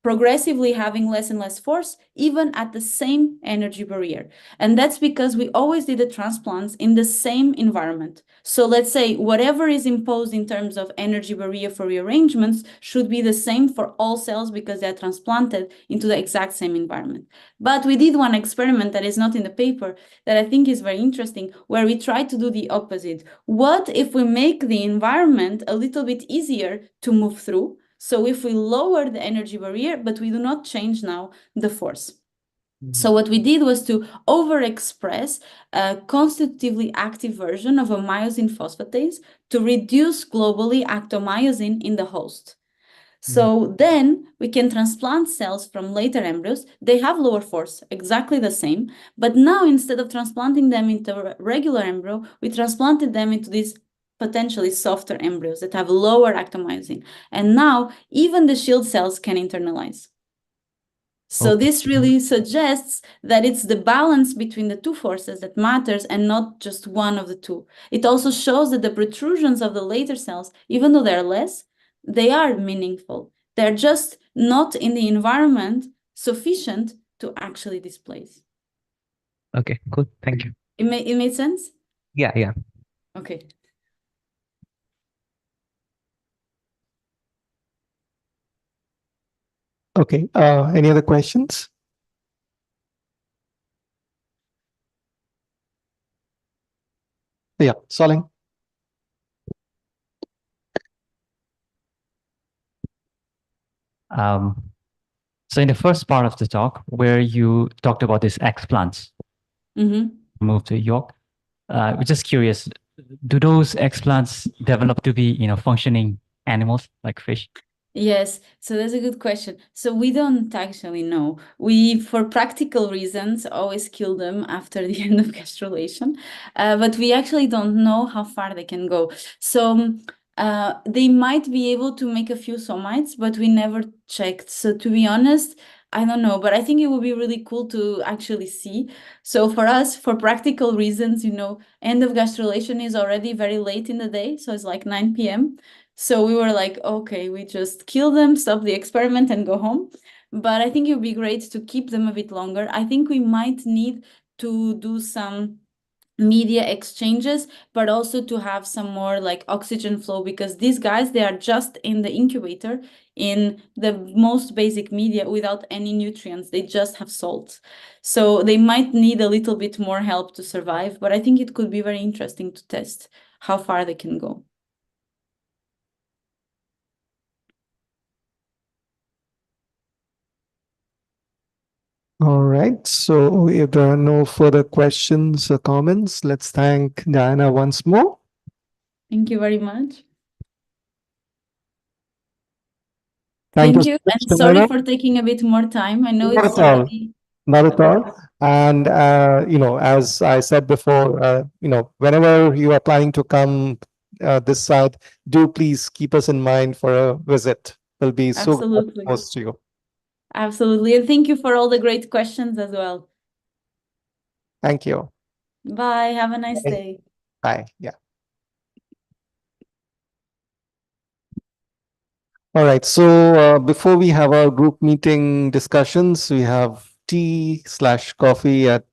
progressively having less and less force, even at the same energy barrier. And that's because we always did the transplants in the same environment. So let's say whatever is imposed in terms of energy barrier for rearrangements should be the same for all cells because they're transplanted into the exact same environment. But we did one experiment that is not in the paper that I think is very interesting, where we tried to do the opposite. What if we make the environment a little bit easier to move through? So if we lower the energy barrier, but we do not change now the force. So what we did was to overexpress a constitutively active version of a myosin phosphatase to reduce globally actomyosin in the host. So then we can transplant cells from later embryos. They have lower force, exactly the same. But now instead of transplanting them into a regular embryo, we transplanted them into these potentially softer embryos that have lower actomyosin. And now even the shield cells can internalize. So this really suggests that it's the balance between the two forces that matters and not just one of the two. It also shows that the protrusions of the later cells, even though they're less, they are meaningful. They're just not in the environment sufficient to actually displace. Okay, cool. Thank you. It made sense? Yeah. Okay. Okay, any other questions? Yeah, Soling. Um, So in the first part of the talk, where you talked about these explants Mhm. moved to York, we're just curious, do those explants develop to be, functioning animals like fish? Yes, so that's a good question. So we don't actually know. We, for practical reasons, always kill them after the end of gastrulation, but we actually don't know how far they can go. So they might be able to make a few somites, but we never checked. So to be honest, I don't know, but I think it would be really cool to actually see. So for us, for practical reasons, end of gastrulation is already very late in the day, so it's like 9 p.m. So we were like, okay, we just kill them, stop the experiment, and go home. But I think it would be great to keep them a bit longer. I think we might need to do some media exchanges, but also to have some more like oxygen flow, because these guys, they are just in the incubator in the most basic media without any nutrients. They just have salt. So they might need a little bit more help to survive, but I think it could be very interesting to test how far they can go. All right. So if there are no further questions or comments, let's thank Diana once more. Thank you very much. Thank Thank you you, so and much, sorry Diana. for taking a bit more time. I know Not it's at all. already. Not at Okay. all. And, as I said before, whenever you are planning to come this side, do please keep us in mind for a visit. We'll be so glad to Absolutely. host you. Absolutely. And thank you for all the great questions as well. Thank you. Bye. Have a nice Bye. day. Bye. Yeah. All right. So before we have our group meeting discussions, we have tea/coffee at